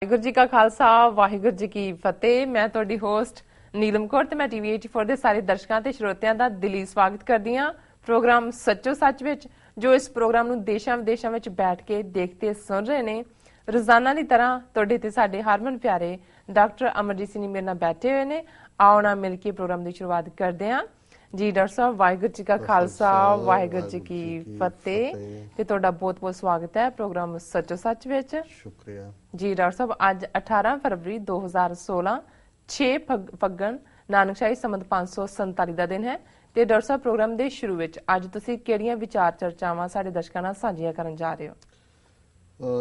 ਵਾਹਿਗੁਰੂ ਜੀ ਕਾ ਖਾਲਸਾ ਵਾਹਿਗੁਰੂ ਜੀ ਕੀ ਫਤਿਹ। ਮੈਂ ਤੁਹਾਡੀ ਹੋਸਟ ਨੀਲਮ ਕੌਰ ਤੇ ਮੈਂ ਟੀਵੀ 84 ਦੇ ਸਾਰੇ ਦਰਸ਼ਕਾਂ ਤੇ ਸਰੋਤਿਆਂ ਦਾ ਦਿਲੀ ਸਵਾਗਤ ਕਰਦੀ ਹਾਂ ਪ੍ਰੋਗਰਾਮ ਸੱਚੋ ਸੱਚ ਵਿੱਚ, ਜੋ ਇਸ ਪ੍ਰੋਗਰਾਮ ਨੂੰ ਦੇਸ਼ਾਂ ਵਿਦੇਸ਼ਾਂ ਵਿੱਚ ਬੈਠ ਕੇ ਦੇਖਦੇ ਸੁਣ ਰਹੇ ਨੇ। ਰੋਜ਼ਾਨਾ ਦੀ ਤਰ੍ਹਾਂ ਤੁਹਾਡੇ ਤੇ ਸਾਡੇ ਹਰਮਨ ਪਿਆਰੇ ਡਾਕਟਰ ਅਮਰਜੀਤ ਸਿੰਘ ਮੇਰੇ ਨਾਲ ਬੈਠੇ ਹੋਏ ਨੇ। ਆਓ ਨਾ ਮਿਲ ਕੇ ਪ੍ਰੋਗਰਾਮ ਦੀ ਸ਼ੁਰੂਆਤ ਕਰਦੇ ਹਾਂ। ਜੀ ਡਾਕਟਰ ਸਾਹਿਬ, ਵਾਹਿਗੁਰੂ ਜੀ ਕਾ ਖਾਲਸਾ ਵਾਹਿਗੁਰੂ ਜੀ ਕੀ ਫਤਿਹ ਤੇ ਤੁਹਾਡਾ ਬਹੁਤ-ਬਹੁਤ ਸਵਾਗਤ ਹੈ ਪ੍ਰੋਗਰਾਮ ਸੱਚੋ ਸੱਚ ਵਿੱਚ। ਸ਼ੁਕਰੀਆ ਜੀ ਡਾਕਟਰ ਸਾਹਿਬ, ਅੱਜ 18 ਫਰਵਰੀ 2016 6 ਫੱਗਣ ਨਾਨਕਸ਼ਾਹੀ ਸੰਮਤ 547 ਦਾ ਦਿਨ ਹੈ ਤੇ ਡਾਕਟਰ ਸਾਹਿਬ, ਪ੍ਰੋਗਰਾਮ ਦੇ ਸ਼ੁਰੂ ਵਿੱਚ ਅੱਜ ਤੁਸੀਂ ਕਿਹੜੀਆਂ ਵਿਚਾਰ ਚਰਚਾਵਾਂ ਸਾਡੇ ਦਰਸ਼ਕਾਂ ਨਾਲ ਸਾਂਝੀਆਂ ਕਰਨ ਜਾ ਰਹੇ ਹੋ?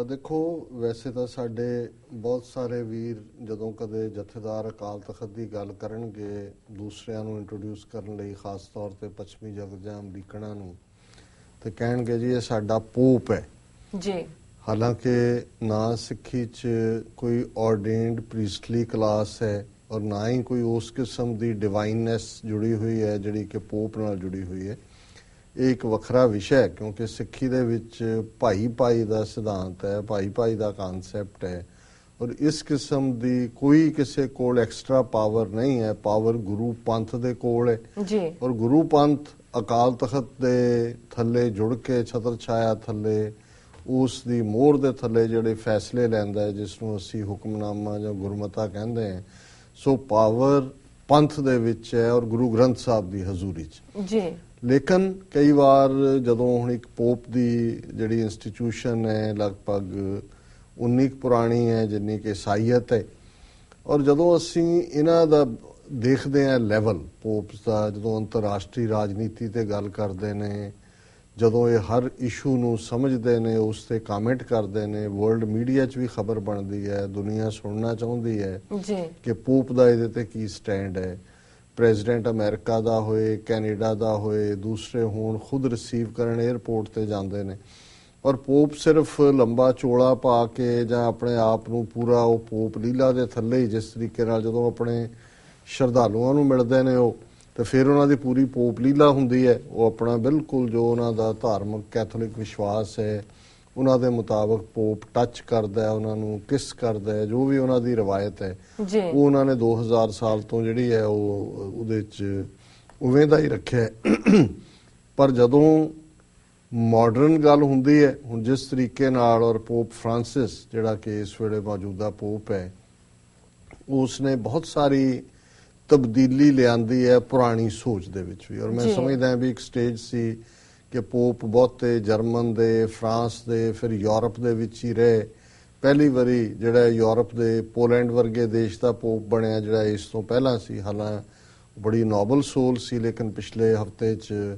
ਦੇਖੋ, ਵੈਸੇ ਤਾਂ ਸਾਡੇ ਬਹੁਤ ਸਾਰੇ ਵੀਰ ਜਦੋਂ ਕਦੇ ਜਥੇਦਾਰ ਅਕਾਲ ਤਖਤ ਦੀ ਗੱਲ ਕਰਨਗੇ ਦੂਸਰਿਆਂ ਨੂੰ ਇੰਟਰੋਡਿਊਸ ਕਰਨ ਲਈ, ਖਾਸ ਤੌਰ ਤੇ ਪੱਛਮੀ ਜਗਤ ਜਾਂ ਅਮਰੀਕਨਾਂ ਨੂੰ, ਤੇ ਕਹਿਣਗੇ ਜੀ ਇਹ ਸਾਡਾ ਪੋਪ ਹੈ ਜੀ। ਹਾਲਾਂਕਿ ਨਾ ਸਿੱਖੀ 'ਚ ਕੋਈ ਆਰਡੇਨਡ ਪ੍ਰੀਸਟਲੀ ਕਲਾਸ ਹੈ ਔਰ ਨਾ ਹੀ ਕੋਈ ਉਸ ਕਿਸਮ ਦੀ ਡਿਵਾਈਨਨੈਸ ਜੁੜੀ ਹੋਈ ਹੈ ਜਿਹੜੀ ਕਿ ਪੋਪ ਨਾਲ ਜੁੜੀ ਹੋਈ ਹੈ। ਇਹ ਇੱਕ ਵੱਖਰਾ ਵਿਸ਼ਾ ਹੈ ਕਿਉਂਕਿ ਸਿੱਖੀ ਦੇ ਵਿੱਚ ਭਾਈ ਦਾ ਸਿਧਾਂਤ ਹੈ, ਭਾਈ ਦਾ ਕਨਸੈਪਟ ਹੈ ਔਰ ਇਸ ਕਿਸਮ ਦੀ ਕੋਈ ਕਿਸੇ ਕੋਲ ਐਕਸਟਰਾ ਪਾਵਰ ਨਹੀਂ ਹੈ। ਪਾਵਰ ਗੁਰੂ ਪੰਥ ਦੇ ਕੋਲ ਹੈ ਜੀ ਔਰ ਗੁਰੂ ਪੰਥ ਅਕਾਲ ਤਖਤ ਦੇ ਥੱਲੇ ਜੁੜ ਕੇ ਛਤਰ ਛਾਇਆ ਥੱਲੇ ਉਸ ਦੀ ਮੋਹਰ ਦੇ ਥੱਲੇ ਜਿਹੜੇ ਫੈਸਲੇ ਲੈਂਦਾ ਹੈ, ਜਿਸ ਨੂੰ ਅਸੀਂ ਹੁਕਮਨਾਮਾ ਜਾਂ ਗੁਰਮਤਾ ਕਹਿੰਦੇ ਹਾਂ। ਸੋ ਪਾਵਰ ਪੰਥ ਦੇ ਵਿੱਚ ਹੈ ਔਰ ਗੁਰੂ ਗ੍ਰੰਥ ਸਾਹਿਬ ਦੀ ਹਜ਼ੂਰੀ 'ਚ ਜੀ। ਲੇਕਿਨ ਕਈ ਵਾਰ ਜਦੋਂ ਹੁਣ ਇੱਕ ਪੋਪ ਦੀ ਜਿਹੜੀ ਇੰਸਟੀਟਿਊਸ਼ਨ ਹੈ ਲਗਭਗ ਉਨੀ ਕੁ ਪੁਰਾਣੀ ਹੈ ਜਿੰਨੀ ਕਿ ਈਸਾਈਅਤ ਹੈ, ਔਰ ਜਦੋਂ ਅਸੀਂ ਇਹਨਾਂ ਦਾ ਦੇਖਦੇ ਹਾਂ ਲੈਵਲ ਪੋਪਸ ਦਾ, ਜਦੋਂ ਅੰਤਰਰਾਸ਼ਟਰੀ ਰਾਜਨੀਤੀ ਤੇ ਗੱਲ ਕਰਦੇ ਨੇ, ਜਦੋਂ ਇਹ ਹਰ ਇਸ਼ੂ ਨੂੰ ਸਮਝਦੇ ਨੇ, ਉਸ ਤੇ ਕਮੈਂਟ ਕਰਦੇ ਨੇ, ਵਰਲਡ ਮੀਡੀਆ 'ਚ ਵੀ ਖਬਰ ਬਣਦੀ ਹੈ, ਦੁਨੀਆ ਸੁਣਨਾ ਚਾਹੁੰਦੀ ਹੈ ਕਿ ਪੋਪ ਦਾ ਇਹਦੇ ਤੇ ਕੀ ਸਟੈਂਡ ਹੈ। ਪ੍ਰੈਜ਼ੀਡੈਂਟ ਅਮਰੀਕਾ ਦਾ ਹੋਏ, ਕੈਨੇਡਾ ਦਾ ਹੋਏ, ਦੂਸਰੇ ਹੋਣ, ਖੁਦ ਰਿਸੀਵ ਕਰਨ ਏਅਰਪੋਰਟ ਤੇ ਜਾਂਦੇ ਨੇ ਔਰ ਪੋਪ ਸਿਰਫ ਲੰਬਾ ਚੋਲਾ ਪਾ ਕੇ ਜਾਂ ਆਪਣੇ ਆਪ ਨੂੰ ਪੂਰਾ ਉਹ ਪੋਪ ਲੀਲਾ ਦੇ ਥੱਲੇ ਹੀ, ਜਿਸ ਤਰੀਕੇ ਨਾਲ ਜਦੋਂ ਆਪਣੇ ਸ਼ਰਧਾਲੂਆਂ ਨੂੰ ਮਿਲਦੇ ਨੇ ਉਹ, ਤੇ ਫਿਰ ਉਹਨਾਂ ਦੀ ਪੂਰੀ ਪੋਪ ਲੀਲਾ ਹੁੰਦੀ ਹੈ। ਉਹ ਆਪਣਾ ਬਿਲਕੁਲ ਜੋ ਉਹਨਾਂ ਦਾ ਧਾਰਮਿਕ ਕੈਥੋਲਿਕ ਵਿਸ਼ਵਾਸ ਹੈ ਉਹਨਾਂ ਦੇ ਮੁਤਾਬਕ ਪੋਪ ਟੱਚ ਕਰਦਾ ਹੈ, ਉਹਨਾਂ ਨੂੰ ਕਿਸ ਕਰਦਾ ਹੈ, ਜੋ ਵੀ ਉਹਨਾਂ ਦੀ ਰਵਾਇਤ ਹੈ ਉਹ ਉਹਨਾਂ ਨੇ 2000 ਸਾਲ ਤੋਂ ਜਿਹੜੀ ਹੈ ਉਹ ਉਹਦੇ 'ਚ ਉਵੇਂ ਦਾ ਹੀ ਰੱਖਿਆ ਹੈ। ਪਰ ਜਦੋਂ ਮਾਡਰਨ ਗੱਲ ਹੁੰਦੀ ਹੈ, ਹੁਣ ਜਿਸ ਤਰੀਕੇ ਨਾਲ, ਔਰ ਪੋਪ ਫਰਾਂਸਿਸ ਜਿਹੜਾ ਕਿ ਇਸ ਵੇਲੇ ਮੌਜੂਦਾ ਪੋਪ ਹੈ, ਉਸ ਨੇ ਬਹੁਤ ਸਾਰੀ ਤਬਦੀਲੀ ਲਿਆਂਦੀ ਹੈ ਪੁਰਾਣੀ ਸੋਚ ਦੇ ਵਿੱਚ ਵੀ। ਔਰ ਮੈਂ ਸਮਝਦਾ ਵੀ ਇੱਕ ਸਟੇਜ ਸੀ ਕਿ ਪੋਪ ਬਹੁਤੇ ਜਰਮਨ ਦੇ, ਫਰਾਂਸ ਦੇ, ਫਿਰ ਯੂਰਪ ਦੇ ਵਿੱਚ ਹੀ ਰਹੇ। ਪਹਿਲੀ ਵਾਰੀ ਜਿਹੜਾ ਯੂਰਪ ਦੇ ਪੋਲੈਂਡ ਵਰਗੇ ਦੇਸ਼ ਦਾ ਪੋਪ ਬਣਿਆ ਜਿਹੜਾ ਇਸ ਤੋਂ ਪਹਿਲਾਂ ਸੀ। ਹਾਲਾਂਕਿ ਬੜੀ ਨੋਬਲ ਸੋਲ ਸੀ, ਲੇਕਿਨ ਪਿਛਲੇ ਹਫਤੇ 'ਚ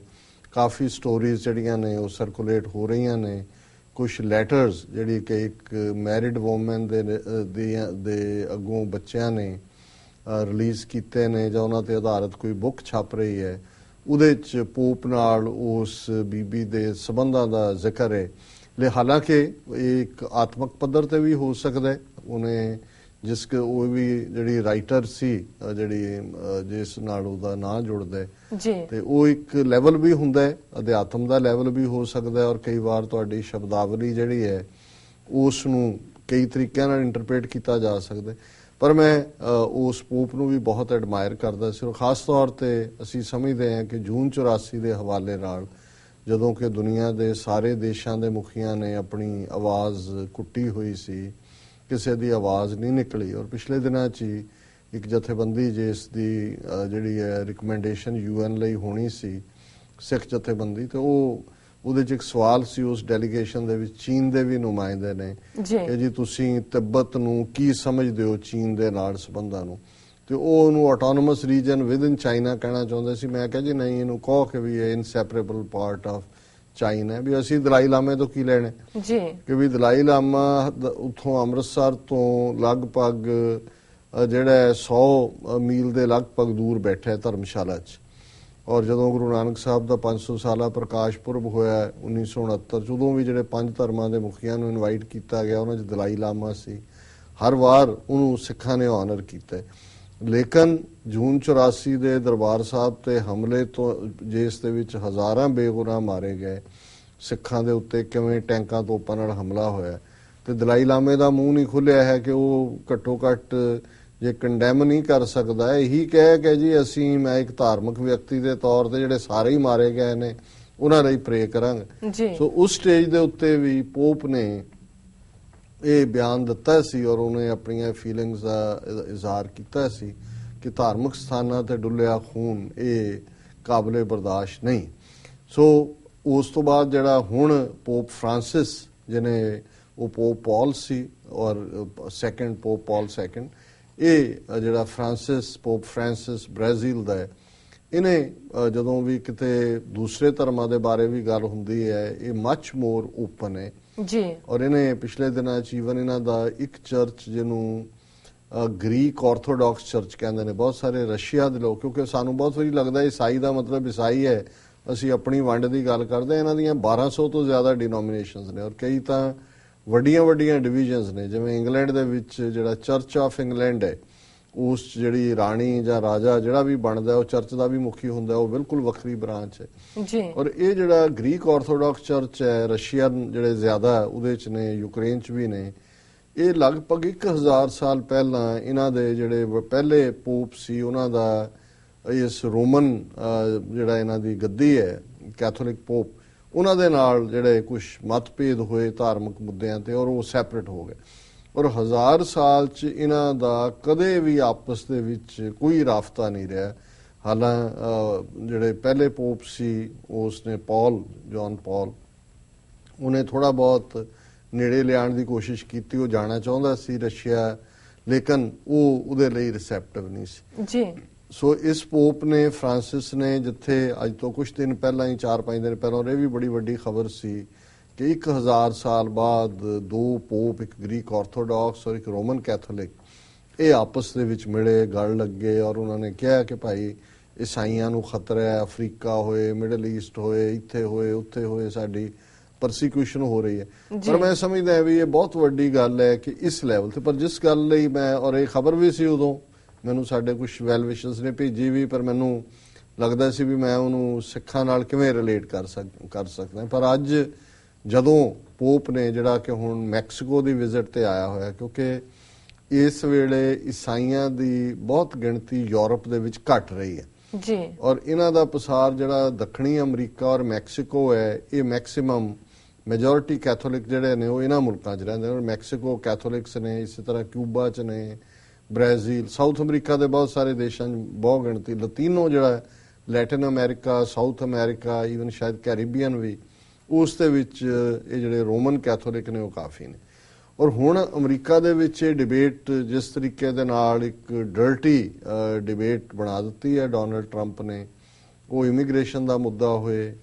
ਕਾਫੀ ਸਟੋਰੀਜ਼ ਜਿਹੜੀਆਂ ਨੇ ਉਹ ਸਰਕੂਲੇਟ ਹੋ ਰਹੀਆਂ ਨੇ। ਕੁਝ ਲੈਟਰਸ ਜਿਹੜੀ ਕਿ ਇੱਕ ਮੈਰਿਡ ਵੂਮਨ ਦੇ ਅੱਗੋਂ ਬੱਚਿਆਂ ਨੇ ਰਿਲੀਜ਼ ਕੀਤੇ ਨੇ ਜਾਂ ਉਹਨਾਂ ਤੇ ਆਧਾਰਿਤ ਕੋਈ ਬੁੱਕ ਛਪ ਰਹੀ ਹੈ, ਉਹਦੇ 'ਚ ਪੋਪ ਨਾਲ ਉਸ ਬੀਬੀ ਦੇ ਸਬੰਧਾਂ ਦਾ ਜ਼ਿਕਰ ਹੈ। ਹਾਲਾਂਕਿ ਇਹ ਇੱਕ ਆਤਮਕ ਪੱਧਰ ਤੇ ਵੀ ਹੋ ਸਕਦਾ। ਉਹਨੇ ਉਹ ਵੀ ਜਿਹੜੀ ਰਾਈਟਰ ਸੀ ਜਿਹੜੀ ਜਿਸ ਨਾਲ ਉਹਦਾ ਨਾਂ ਜੁੜਦਾ ਤੇ ਉਹ ਇੱਕ ਲੈਵਲ ਵੀ ਹੁੰਦਾ ਹੈ, ਅਧਿਆਤਮ ਦਾ ਲੈਵਲ ਵੀ ਹੋ ਸਕਦਾ ਔਰ ਕਈ ਵਾਰ ਤੁਹਾਡੀ ਸ਼ਬਦਾਵਲੀ ਜਿਹੜੀ ਹੈ ਉਸ ਨੂੰ ਕਈ ਤਰੀਕਿਆਂ ਨਾਲ ਇੰਟਰਪ੍ਰੇਟ ਕੀਤਾ ਜਾ ਸਕਦਾ। ਪਰ ਮੈਂ ਉਸ ਪੋਪ ਨੂੰ ਵੀ ਬਹੁਤ ਐਡਮਾਇਰ ਕਰਦਾ ਸੀ ਔਰ ਖਾਸ ਤੌਰ ਤੇ ਅਸੀਂ ਸਮਝਦੇ ਹਾਂ ਕਿ ਜੂਨ 84 ਦੇ ਹਵਾਲੇ ਨਾਲ, ਜਦੋਂ ਕਿ ਦੁਨੀਆ ਦੇ ਸਾਰੇ ਦੇਸ਼ਾਂ ਦੇ ਮੁਖੀਆਂ ਨੇ ਆਪਣੀ ਆਵਾਜ਼ ਕੁੱਟੀ ਹੋਈ ਸੀ, ਕਿਸੇ ਦੀ ਆਵਾਜ਼ ਨਹੀਂ ਨਿਕਲੀ। ਔਰ ਪਿਛਲੇ ਦਿਨਾਂ 'ਚ ਹੀ ਇੱਕ ਜਥੇਬੰਦੀ ਜਿਸ ਦੀ ਜਿਹੜੀ ਹੈ ਰਿਕਮੈਂਡੇਸ਼ਨ UN ਲਈ ਹੋਣੀ ਸੀ, ਸਿੱਖ ਜਥੇਬੰਦੀ, ਤੇ ਉਹਦੇ 'ਚ ਇੱਕ ਸਵਾਲ ਸੀ ਉਸ ਡੈਲੀਗੇਸ਼ਨ ਦੇ ਵਿੱਚ, ਚੀਨ ਦੇ ਵੀ ਨੁਮਾਇੰਦੇ ਨੇ, ਕਿ ਜੀ ਤੁਸੀਂ ਤਿੱਬਤ ਨੂੰ ਕੀ ਸਮਝਦੇ ਹੋ, ਚੀਨ ਦੇ ਨਾਲ ਸੰਬੰਧਾਂ ਨੂੰ, ਤੇ ਉਹ ਉਹਨੂੰ autonomous region within China ਕਹਿਣਾ ਚਾਹੁੰਦੇ ਸੀ। ਮੈਂ ਕਿਹਾ ਜੀ ਨਹੀਂ, ਇਹਨੂੰ ਕਹੋ ਕਿ ਵੀ ਇਹ ਇਨਸੈਪਰੇਬਲ ਪਾਰਟ ਆਫ ਚਾਈਨਾ ਹੈ, ਵੀ ਅਸੀਂ ਦਲਾਈ ਲਾਮੇ ਤੋਂ ਕੀ ਲੈਣੇ ਕਿ ਵੀ ਦਲਾਈ ਲਾਮਾ ਉੱਥੋਂ ਅੰਮ੍ਰਿਤਸਰ ਤੋਂ ਲਗਭਗ ਜਿਹੜਾ 100 ਮੀਲ ਦੇ ਲਗਭਗ ਦੂਰ ਬੈਠਾ ਧਰਮਸ਼ਾਲਾ 'ਚ। ਔਰ ਜਦੋਂ ਗੁਰੂ ਨਾਨਕ ਸਾਹਿਬ ਦਾ 500 ਸਾਲਾ ਪ੍ਰਕਾਸ਼ ਪੁਰਬ ਹੋਇਆ 1969 'ਚ, ਉਦੋਂ ਵੀ ਜਿਹੜੇ 5 ਧਰਮਾਂ ਦੇ ਮੁਖੀਆਂ ਨੂੰ ਇਨਵਾਈਟ ਕੀਤਾ ਗਿਆ, ਉਹਨਾਂ 'ਚ ਦਲਾਈ ਲਾਮਾ ਸੀ। ਹਰ ਵਾਰ ਉਹਨੂੰ ਸਿੱਖਾਂ ਨੇ ਆਨਰ ਕੀਤਾ। ਲੇਕਿਨ ਜੂਨ 84 ਦੇ ਦਰਬਾਰ ਸਾਹਿਬ ਤੇ ਹਮਲੇ ਤੋਂ, ਜਿਸ ਦੇ ਵਿੱਚ ਹਜ਼ਾਰਾਂ ਬੇਗੁਨਾਹ ਮਾਰੇ ਗਏ, ਸਿੱਖਾਂ ਦੇ ਉੱਤੇ ਕਿਵੇਂ ਟੈਂਕਾਂ ਤੋਪਾਂ ਨਾਲ ਹਮਲਾ ਹੋਇਆ, ਤੇ ਦਲਾਈ ਲਾਮੇ ਦਾ ਮੂੰਹ ਨਹੀਂ ਖੁੱਲਿਆ ਹੈ ਕਿ ਉਹ ਘੱਟੋ ਘੱਟ ਜੇ ਕੰਡੈਮ ਨਹੀਂ ਕਰ ਸਕਦਾ, ਇਹੀ ਕਹਿ ਕੇ ਜੀ ਅਸੀਂ ਮੈਂ ਇੱਕ ਧਾਰਮਿਕ ਵਿਅਕਤੀ ਦੇ ਤੌਰ ਤੇ ਜਿਹੜੇ ਸਾਰੇ ਹੀ ਮਾਰੇ ਗਏ ਨੇ ਉਹਨਾਂ ਲਈ ਪ੍ਰੇ ਕਰਾਂਗੇ। ਸੋ ਉਸ ਸਟੇਜ ਦੇ ਉੱਤੇ ਵੀ ਪੋਪ ਨੇ ਇਹ ਬਿਆਨ ਦਿੱਤਾ ਸੀ ਔਰ ਉਹਨੇ ਆਪਣੀਆਂ ਫੀਲਿੰਗਸ ਦਾ ਇਜ਼ਹਾਰ ਕੀਤਾ ਸੀ ਕਿ ਧਾਰਮਿਕ ਸਥਾਨਾਂ ਤੇ ਡੁੱਲਿਆ ਖੂਨ ਇਹ ਕਾਬਲੇ ਬਰਦਾਸ਼ਤ ਨਹੀਂ। ਸੋ ਉਸ ਤੋਂ ਬਾਅਦ ਜਿਹੜਾ ਹੁਣ ਪੋਪ ਫਰਾਂਸਿਸ ਜਿਹਨੇ ਉਹ ਪੋਪ ਪੌਲ ਸੀ ਔਰ ਸੈਕੰਡ ਪੋਪ ਪੌਲ ਸੈਕੰਡ, ਇਹ ਜਿਹੜਾ ਪੋਪ ਫਰਾਂਸਿਸ ਬ੍ਰਾਜ਼ੀਲ ਦਾ ਹੈ, ਇਹਨੇ ਜਦੋਂ ਵੀ ਕਿਤੇ ਦੂਸਰੇ ਧਰਮਾਂ ਦੇ ਬਾਰੇ ਵੀ ਗੱਲ ਹੁੰਦੀ ਹੈ ਇਹ ਮੱਚ ਮੋਰ ਓਪਨ ਹੈ ਜੀ। ਔਰ ਇਹਨੇ ਪਿਛਲੇ ਦਿਨਾਂ 'ਚ ਈਵਨ ਇਹਨਾਂ ਦਾ ਇੱਕ ਚਰਚ ਜਿਹਨੂੰ ਗ੍ਰੀਕ ਆਰਥੋਡਾਕਸ ਚਰਚ ਕਹਿੰਦੇ ਨੇ, ਬਹੁਤ ਸਾਰੇ ਰਸ਼ੀਆ ਦੇ ਲੋਕ, ਕਿਉਂਕਿ ਸਾਨੂੰ ਬਹੁਤ ਵਾਰੀ ਲੱਗਦਾ ਈਸਾਈ ਦਾ ਮਤਲਬ ਈਸਾਈ ਹੈ, ਅਸੀਂ ਆਪਣੀ ਵੰਡ ਦੀ ਗੱਲ ਕਰਦੇ, ਇਹਨਾਂ ਦੀਆਂ 1200 ਤੋਂ ਜ਼ਿਆਦਾ ਡਿਨੋਮੀਨੇਸ਼ਨਸ ਨੇ ਔਰ ਕਈ ਤਾਂ ਵੱਡੀਆਂ ਡਿਵੀਜ਼ਨਸ ਨੇ। ਜਿਵੇਂ ਇੰਗਲੈਂਡ ਦੇ ਵਿੱਚ ਜਿਹੜਾ ਚਰਚ ਆਫ ਇੰਗਲੈਂਡ ਹੈ, ਉਸ ਜਿਹੜੀ ਰਾਣੀ ਜਾਂ ਰਾਜਾ ਜਿਹੜਾ ਵੀ ਬਣਦਾ ਉਹ ਚਰਚ ਦਾ ਵੀ ਮੁਖੀ ਹੁੰਦਾ, ਉਹ ਬਿਲਕੁਲ ਵੱਖਰੀ ਬ੍ਰਾਂਚ ਹੈ ਜੀ। ਔਰ ਇਹ ਜਿਹੜਾ ਗ੍ਰੀਕ ਆਰਥੋਡਾਕਸ ਚਰਚ ਹੈ, ਰਸ਼ੀਅਨ ਜਿਹੜੇ ਜ਼ਿਆਦਾ ਉਹਦੇ ਚ ਨੇ, ਯੂਕਰੇਨ ਚ ਵੀ ਨੇ, ਇਹ ਲਗਭਗ 1000 ਸਾਲ ਪਹਿਲਾਂ ਇਹਨਾਂ ਦੇ ਜਿਹੜੇ ਪਹਿਲੇ ਪੋਪ ਸੀ ਉਹਨਾਂ ਦਾ ਇਸ ਰੋਮਨ ਜਿਹੜਾ ਇਹਨਾਂ ਦੀ ਗੱਦੀ ਹੈ ਕੈਥੋਲਿਕ ਪੋਪ, ਉਹਨਾਂ ਦੇ ਨਾਲ ਜਿਹੜੇ ਕੁਝ ਮਤਭੇਦ ਹੋਏ ਧਾਰਮਿਕ ਮੁੱਦਿਆਂ ਤੇ ਔਰ ਉਹ ਸੈਪਰੇਟ ਹੋ ਗਏ ਔਰ 1000 ਸਾਲ ਚ ਇਹਨਾਂ ਦਾ ਕਦੇ ਵੀ ਆਪਸ ਦੇ ਵਿੱਚ ਕੋਈ ਰਾਬਤਾ ਨਹੀਂ ਰਿਹਾ। ਹਾਲਾਂਕਿ ਜਿਹੜੇ ਪਹਿਲੇ ਪੋਪ ਸੀ ਉਸਨੇ ਜੌਨ ਪੌਲ, ਉਹਨੇ ਥੋੜਾ ਬਹੁਤ ਨੇੜੇ ਲਿਆਉਣ ਦੀ ਕੋਸ਼ਿਸ਼ ਕੀਤੀ, ਉਹ ਜਾਣਾ ਚਾਹੁੰਦਾ ਸੀ ਰਸ਼ੀਆ, ਲੇਕਿਨ ਉਹ ਉਹਦੇ ਲਈ ਰਿਸੈਪਟਿਵ ਨਹੀਂ ਸੀ ਜੀ। ਸੋ ਇਸ ਪੋਪ ਨੇ ਫਰਾਂਸਿਸ ਨੇ, ਜਿੱਥੇ ਅੱਜ ਤੋਂ ਕੁਝ ਦਿਨ ਪਹਿਲਾਂ ਹੀ 4-5 ਦਿਨ ਪਹਿਲਾਂ ਇਹ ਵੀ ਬੜੀ ਵੱਡੀ ਖਬਰ ਸੀ ਕਿ 1000 ਸਾਲ ਬਾਅਦ ਦੋ ਪੋਪ, ਇੱਕ ਗ੍ਰੀਕ ਆਰਥੋਡਾਕਸ ਔਰ ਇੱਕ ਰੋਮਨ ਕੈਥੋਲਿਕ, ਇਹ ਆਪਸ ਦੇ ਵਿੱਚ ਮਿਲੇ, ਗਲ ਲੱਗੇ ਔਰ ਉਹਨਾਂ ਨੇ ਕਿਹਾ ਕਿ ਭਾਈ ਈਸਾਈਆਂ ਨੂੰ ਖਤਰਾ ਹੈ, ਅਫਰੀਕਾ ਹੋਏ, ਮਿਡਲ ਈਸਟ ਹੋਏ, ਇੱਥੇ ਹੋਏ, ਉੱਥੇ ਹੋਏ, ਸਾਡੀ ਪਰਸੀਕਿਊਸ਼ਨ ਹੋ ਰਹੀ ਹੈ। ਪਰ ਮੈਂ ਸਮਝਦਾ ਵੀ ਇਹ ਬਹੁਤ ਵੱਡੀ ਗੱਲ ਹੈ ਕਿ ਇਸ ਲੈਵਲ ਤੇ, ਪਰ ਜਿਸ ਗੱਲ ਲਈ ਮੈਂ, ਔਰ ਇਹ ਖਬਰ ਵੀ ਸੀ ਉਦੋਂ ਮੈਨੂੰ ਸਾਡੇ ਕੁਝ ਵੈਲ ਵਿਸ਼ਰਸ ਨੇ ਭੇਜੀ ਵੀ, ਪਰ ਮੈਨੂੰ ਲੱਗਦਾ ਸੀ ਵੀ ਮੈਂ ਉਹਨੂੰ ਸਿੱਖਾਂ ਨਾਲ ਕਿਵੇਂ ਰਿਲੇਟ ਕਰ ਸਕਦਾ। ਪਰ ਅੱਜ ਜਦੋਂ ਪੋਪ ਨੇ ਜਿਹੜਾ ਕਿ ਹੁਣ ਮੈਕਸੀਕੋ ਦੀ ਵਿਜ਼ਿਟ ਤੇ ਆਇਆ ਹੋਇਆ, ਕਿਉਂਕਿ ਇਸ ਵੇਲੇ ਈਸਾਈਆਂ ਦੀ ਬਹੁਤ ਗਿਣਤੀ ਯੂਰਪ ਦੇ ਵਿੱਚ ਘਟ ਰਹੀ ਹੈ ਜੀ ਔਰ ਇਹਨਾਂ ਦਾ ਪਸਾਰ ਜਿਹੜਾ ਦੱਖਣੀ ਅਮਰੀਕਾ ਔਰ ਮੈਕਸੀਕੋ ਹੈ, ਇਹ ਮੈਕਸਿਮਮ ਮੈਜੋਰਿਟੀ ਕੈਥੋਲਿਕ ਜਿਹੜੇ ਨੇ ਉਹ ਇਹਨਾਂ ਮੁਲਕਾਂ 'ਚ ਰਹਿੰਦੇ ਨੇ ਔਰ ਮੈਕਸੀਕੋ ਕੈਥੋਲਿਕਸ ਨੇ, ਇਸੇ ਤਰ੍ਹਾਂ ਕਿਊਬਾ 'ਚ ਨੇ, ਬ੍ਰਾਜ਼ੀਲ, ਸਾਊਥ ਅਮਰੀਕਾ ਦੇ ਬਹੁਤ ਸਾਰੇ ਦੇਸ਼ਾਂ 'ਚ ਬਹੁਤ ਗਿਣਤੀ, ਲਤੀਨੋ ਜਿਹੜਾ Latin America, south America, even ਸ਼ਾਇਦ ਕੈਰੀਬੀਅਨ ਵੀ, ਉਸ ਦੇ ਵਿੱਚ ਇਹ ਜਿਹੜੇ ਰੋਮਨ ਕੈਥੋਲਿਕ ਨੇ ਉਹ ਕਾਫੀ ਨੇ। ਔਰ ਹੁਣ ਅਮਰੀਕਾ ਦੇ ਵਿੱਚ ਇਹ ਡਿਬੇਟ ਜਿਸ ਤਰੀਕੇ ਦੇ ਨਾਲ ਇੱਕ ਡਰਟੀ ਡਿਬੇਟ ਬਣਾ ਦਿੱਤੀ ਹੈ ਡੋਨਲਡ ਟਰੰਪ ਨੇ, ਉਹ ਇਮੀਗ੍ਰੇਸ਼ਨ ਦਾ ਮੁੱਦਾ ਹੋਏ,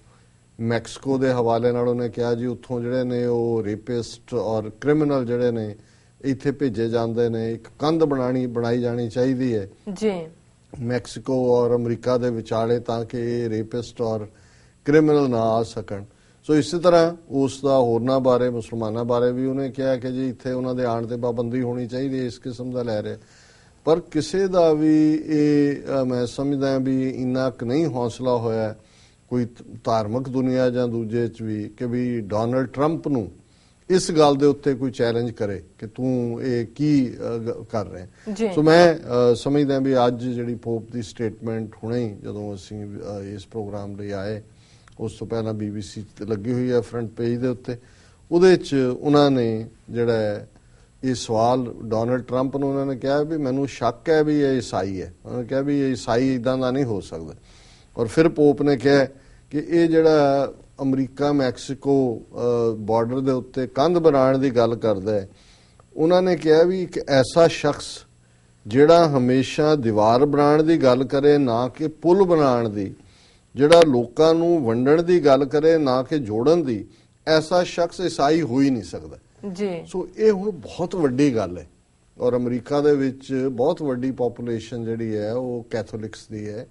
ਮੈਕਸੀਕੋ ਦੇ ਹਵਾਲੇ ਨਾਲ ਉਹਨੇ ਕਿਹਾ ਜੀ ਉੱਥੋਂ ਜਿਹੜੇ ਨੇ ਉਹ ਰੇਪਿਸਟ ਔਰ ਕ੍ਰਿਮੀਨਲ ਜਿਹੜੇ ਨੇ ਇੱਥੇ ਭੇਜੇ ਜਾਂਦੇ ਨੇ, ਇੱਕ ਕੰਧ ਬਣਾਈ ਜਾਣੀ ਚਾਹੀਦੀ ਹੈ ਜੀ ਮੈਕਸੀਕੋ ਔਰ ਅਮਰੀਕਾ ਦੇ ਵਿਚਾਲੇ, ਤਾਂ ਕਿ ਇਹ ਰੇਪਿਸਟ ਔਰ ਕ੍ਰਿਮੀਨਲ ਨਾ ਆ ਸਕਣ। ਸੋ ਇਸੇ ਤਰ੍ਹਾਂ ਉਸ ਦਾ ਹੋਰਨਾਂ ਬਾਰੇ, ਮੁਸਲਮਾਨਾਂ ਬਾਰੇ ਵੀ ਉਹਨੇ ਕਿਹਾ ਕਿ ਜੀ ਇੱਥੇ ਉਹਨਾਂ ਦੇ ਆਉਣ ਤੇ ਪਾਬੰਦੀ ਹੋਣੀ ਚਾਹੀਦੀ ਹੈ, ਇਸ ਕਿਸਮ ਦਾ ਲੈ ਰਿਹਾ। ਪਰ ਕਿਸੇ ਦਾ ਵੀ ਇਹ ਮੈਂ ਸਮਝਦਾ ਵੀ ਇੰਨਾ ਕੁ ਨਹੀਂ ਹੌਸਲਾ ਹੋਇਆ ਕੋਈ ਧਾਰਮਿਕ ਦੁਨੀਆ ਜਾਂ ਦੂਜੇ 'ਚ ਵੀ ਕਿ ਵੀ ਡੋਨਲਡ ਟਰੰਪ ਨੂੰ ਇਸ ਗੱਲ ਦੇ ਉੱਤੇ ਕੋਈ ਚੈਲੰਜ ਕਰੇ ਕਿ ਤੂੰ ਇਹ ਕੀ ਕਰ ਰਿਹਾ। ਸੋ ਮੈਂ ਸਮਝਦਾ ਵੀ ਅੱਜ ਜਿਹੜੀ ਪੋਪ ਦੀ ਸਟੇਟਮੈਂਟ ਹੁਣੇ ਜਦੋਂ ਅਸੀਂ ਇਸ ਪ੍ਰੋਗਰਾਮ ਲਈ ਆਏ, ਉਸ ਤੋਂ ਪਹਿਲਾਂ BBC ਤੇ ਲੱਗੀ ਹੋਈ ਹੈ ਫਰੰਟ ਪੇਜ ਦੇ ਉੱਤੇ, ਉਹਦੇ 'ਚ ਉਹਨਾਂ ਨੇ ਜਿਹੜਾ ਇਹ ਸਵਾਲ ਡੋਨਲਡ ਟਰੰਪ ਨੂੰ ਉਹਨਾਂ ਨੇ ਕਿਹਾ ਵੀ ਮੈਨੂੰ ਸ਼ੱਕ ਹੈ ਵੀ ਇਹ ਈਸਾਈ ਹੈ, ਉਹਨਾਂ ਨੇ ਕਿਹਾ ਵੀ ਇਹ ਈਸਾਈ ਇਦਾਂ ਦਾ ਨਹੀਂ ਹੋ ਸਕਦਾ। ਔਰ ਫਿਰ ਪੋਪ ਨੇ ਕਿਹਾ ਕਿ ਇਹ ਜਿਹੜਾ ਅਮਰੀਕਾ ਮੈਕਸੀਕੋ ਬਾਰਡਰ ਦੇ ਉੱਤੇ ਕੰਧ ਬਣਾਉਣ ਦੀ ਗੱਲ ਕਰਦਾ ਹੈ, ਉਹਨਾਂ ਨੇ ਕਿਹਾ ਵੀ ਇੱਕ ਐਸਾ ਸ਼ਖਸ ਜਿਹੜਾ ਹਮੇਸ਼ਾ ਦੀਵਾਰ ਬਣਾਉਣ ਦੀ ਗੱਲ ਕਰੇ ਨਾ ਕਿ ਪੁਲ ਬਣਾਉਣ ਦੀ, ਜਿਹੜਾ ਲੋਕਾਂ ਨੂੰ ਵੰਡਣ ਦੀ ਗੱਲ ਕਰੇ ਨਾ ਕਿ ਜੋੜਨ ਦੀ, ਐਸਾ ਸ਼ਖਸ ਈਸਾਈ ਹੋ ਹੀ ਨਹੀਂ ਸਕਦਾ ਜੀ। ਸੋ ਇਹ ਹੁਣ ਬਹੁਤ ਵੱਡੀ ਗੱਲ ਹੈ ਔਰ ਅਮਰੀਕਾ ਦੇ ਵਿੱਚ ਬਹੁਤ ਵੱਡੀ ਪੋਪੂਲੇਸ਼ਨ ਜਿਹੜੀ ਹੈ ਉਹ ਕੈਥੋਲਿਕਸ ਦੀ ਹੈ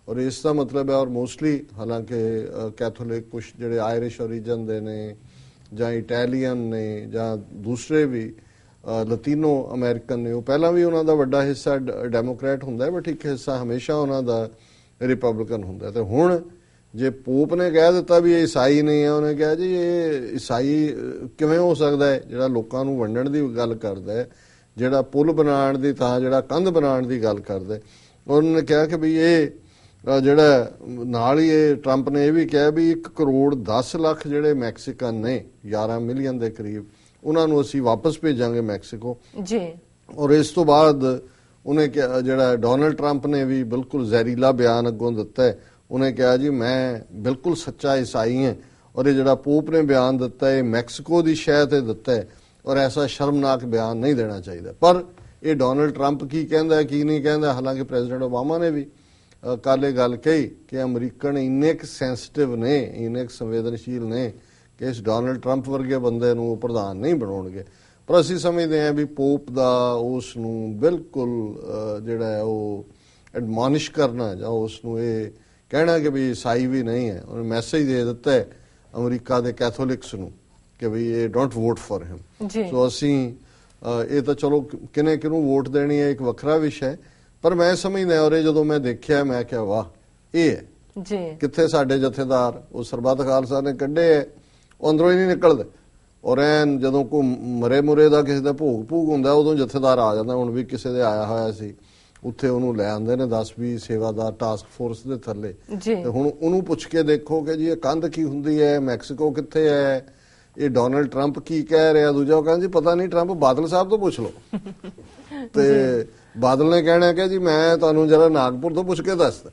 ਔਰ ਇਸ ਦਾ ਮਤਲਬ ਹੈ, ਔਰ ਮੋਸਟਲੀ ਹਾਲਾਂਕਿ ਕੈਥੋਲਿਕ ਕੁਝ ਜਿਹੜੇ ਆਇਰਿਸ਼ ਓਰੀਜਨ ਦੇ ਨੇ ਜਾਂ ਇਟਾਲੀਅਨ ਨੇ ਜਾਂ ਦੂਸਰੇ ਵੀ ਲਤੀਨੋ ਅਮਰੀਕਨ ਨੇ, ਉਹ ਪਹਿਲਾਂ ਵੀ ਉਹਨਾਂ ਦਾ ਵੱਡਾ ਹਿੱਸਾ ਡੈਮੋਕ੍ਰੈਟ ਹੁੰਦਾ ਹੈ, ਬਟ ਇੱਕ ਹਿੱਸਾ ਹਮੇਸ਼ਾ ਉਹਨਾਂ ਦਾ ਰਿਪਬਲਿਕਨ ਹੁੰਦਾ। ਤੇ ਹੁਣ ਜੇ ਪੋਪ ਨੇ ਕਹਿ ਦਿੱਤਾ ਵੀ ਇਹ ਈਸਾਈ ਨਹੀਂ ਹੈ, ਉਹਨੇ ਕਿਹਾ ਜੀ ਇਹ ਈਸਾਈ ਕਿਵੇਂ ਹੋ ਸਕਦਾ ਹੈ ਜਿਹੜਾ ਲੋਕਾਂ ਨੂੰ ਵੰਡਣ ਦੀ ਗੱਲ ਕਰਦਾ ਹੈ, ਜਿਹੜਾ ਪੁਲ ਬਣਾਉਣ ਦੀ ਥਾਂ ਜਿਹੜਾ ਕੰਧ ਬਣਾਉਣ ਦੀ ਗੱਲ ਕਰਦਾ ਹੈ। ਉਹਨਾਂ ਨੇ ਕਿਹਾ ਕਿ ਵੀ ਇਹ ਜਿਹੜਾ ਨਾਲ ਹੀ ਇਹ ਟਰੰਪ ਨੇ ਇਹ ਵੀ ਕਿਹਾ ਵੀ 1 ਕਰੋੜ 10 ਲੱਖ ਜਿਹੜੇ ਮੈਕਸੀਕਨ ਨੇ 11 ਮਿਲੀਅਨ ਦੇ ਕਰੀਬ, ਉਹਨਾਂ ਨੂੰ ਅਸੀਂ ਵਾਪਸ ਭੇਜਾਂਗੇ ਮੈਕਸੀਕੋ ਜੀ। ਔਰ ਇਸ ਤੋਂ ਬਾਅਦ ਉਹਨੇ ਕਿਹਾ, ਜਿਹੜਾ ਡੋਨਲਡ ਟਰੰਪ ਨੇ ਵੀ ਬਿਲਕੁਲ ਜ਼ਹਿਰੀਲਾ ਬਿਆਨ ਅੱਗੋਂ ਦਿੱਤਾ ਹੈ। ਉਹਨੇ ਕਿਹਾ ਜੀ ਮੈਂ ਬਿਲਕੁਲ ਸੱਚਾ ਈਸਾਈ ਹਾਂ, ਔਰ ਇਹ ਜਿਹੜਾ ਪੋਪ ਨੇ ਬਿਆਨ ਦਿੱਤਾ ਇਹ ਮੈਕਸੀਕੋ ਦੀ ਸ਼ਹਿ ਤੇ ਦਿੱਤਾ ਹੈ, ਔਰ ਐਸਾ ਸ਼ਰਮਨਾਕ ਬਿਆਨ ਨਹੀਂ ਦੇਣਾ ਚਾਹੀਦਾ। ਪਰ ਇਹ ਡੋਨਲਡ ਟਰੰਪ ਕੀ ਕਹਿੰਦਾ ਕੀ ਨਹੀਂ ਕਹਿੰਦਾ, ਹਾਲਾਂਕਿ ਪ੍ਰੈਜ਼ੀਡੈਂਟ ਓਬਾਮਾ ਨੇ ਵੀ ਕੱਲ੍ਹ ਇਹ ਗੱਲ ਕਹੀ ਕਿ ਅਮਰੀਕਨ ਇੰਨੇ ਕੁ ਸੈਂਸਿਟਿਵ ਨੇ, ਇੰਨੇ ਕੁ ਸੰਵੇਦਨਸ਼ੀਲ ਨੇ ਕਿ ਇਸ ਡੋਨਲਡ ਟਰੰਪ ਵਰਗੇ ਬੰਦੇ ਨੂੰ ਪ੍ਰਧਾਨ ਨਹੀਂ ਬਣਾਉਣਗੇ। ਪਰ ਅਸੀਂ ਸਮਝਦੇ ਹਾਂ ਵੀ ਪੋਪ ਦਾ ਉਸ ਨੂੰ ਬਿਲਕੁਲ ਜਿਹੜਾ ਹੈ ਉਹ ਐਡਮੋਨਿਸ਼ ਕਰਨਾ ਜਾਂ ਉਸ ਨੂੰ ਇਹ ਕਹਿਣਾ ਕਿ ਵੀ ਈਸਾਈ ਵੀ ਨਹੀਂ ਹੈ, ਉਹਨੇ ਮੈਸੇਜ ਦੇ ਦਿੱਤਾ ਹੈ ਅਮਰੀਕਾ ਦੇ ਕੈਥੋਲਿਕਸ ਨੂੰ ਕਿ ਵੀ ਇਹ ਡੋਂਟ ਵੋਟ ਫॉर ਹਿਮ। ਸੋ ਅਸੀਂ ਇਹ ਤਾਂ ਚਲੋ ਕਿਨੇ ਕਿਹਨੂੰ ਵੋਟ ਦੇਣੀ ਹੈ ਇੱਕ ਵੱਖਰਾ ਵਿਸ਼ਾ ਹੈ, ਪਰ ਮੈਂ ਸਮਝਦਾ ਔਰ ਜਦੋਂ ਮੈਂ ਦੇਖਿਆ ਮੈਂ ਕਿਹਾ ਵਾਹ ਇਹ ਹੈ ਜੀ, ਕਿੱਥੇ ਸਾਡੇ ਜਥੇਦਾਰ ਉਹ ਸਰਬੱਤ ਖਾਲਸਾ ਨੇ ਕੱਢੇ ਹੈ, ਉਹ ਅੰਦਰੋਂ ਹੀ ਨਹੀਂ ਨਿਕਲਦੇ। ਔਰ ਐਨ ਜਦੋਂ ਕੋਈ ਮਰੇ ਮੁਰੇ ਦਾ ਕਿਸੇ ਦਾ ਭੋਗ ਹੁੰਦਾ ਉਦੋਂ ਜਥੇਦਾਰ ਆ ਜਾਂਦਾ। ਹੁਣ ਵੀ ਕਿਸੇ ਦੇ ਆਇਆ ਹੋਇਆ ਸੀ, ਉੱਥੇ ਉਹਨੂੰ ਲੈ ਆਉਂਦੇ ਨੇ 10-20 ਸੇਵਾਦਾਰ ਟਾਸਕ ਫੋਰਸ ਦੇ ਥੱਲੇ, ਤੇ ਹੁਣ ਉਹਨੂੰ ਪੁੱਛ ਕੇ ਦੇਖੋ ਕਿ ਜੀ ਇਹ ਕੰਧ ਕੀ ਹੁੰਦੀ ਹੈ, ਮੈਕਸੀਕੋ ਕਿੱਥੇ ਹੈ, ਇਹ ਡੋਨਲਡ ਟਰੰਪ ਕੀ ਕਹਿ ਰਿਹਾ। ਦੂਜਾ ਉਹ ਕਹਿੰਦਾ ਜੀ ਪਤਾ ਨਹੀਂ, ਟਰੰਪ ਬਾਦਲ ਸਾਹਿਬ ਤੋਂ ਪੁੱਛ ਲਓ। ਤੇ ਬਾਦਲ ਨੇ ਕਹਿਣਾ ਕਿ ਜੀ ਮੈਂ ਤੁਹਾਨੂੰ ਜਰਾ ਨਾਗਪੁਰ ਤੋਂ ਪੁੱਛ ਕੇ ਦੱਸਦਾ।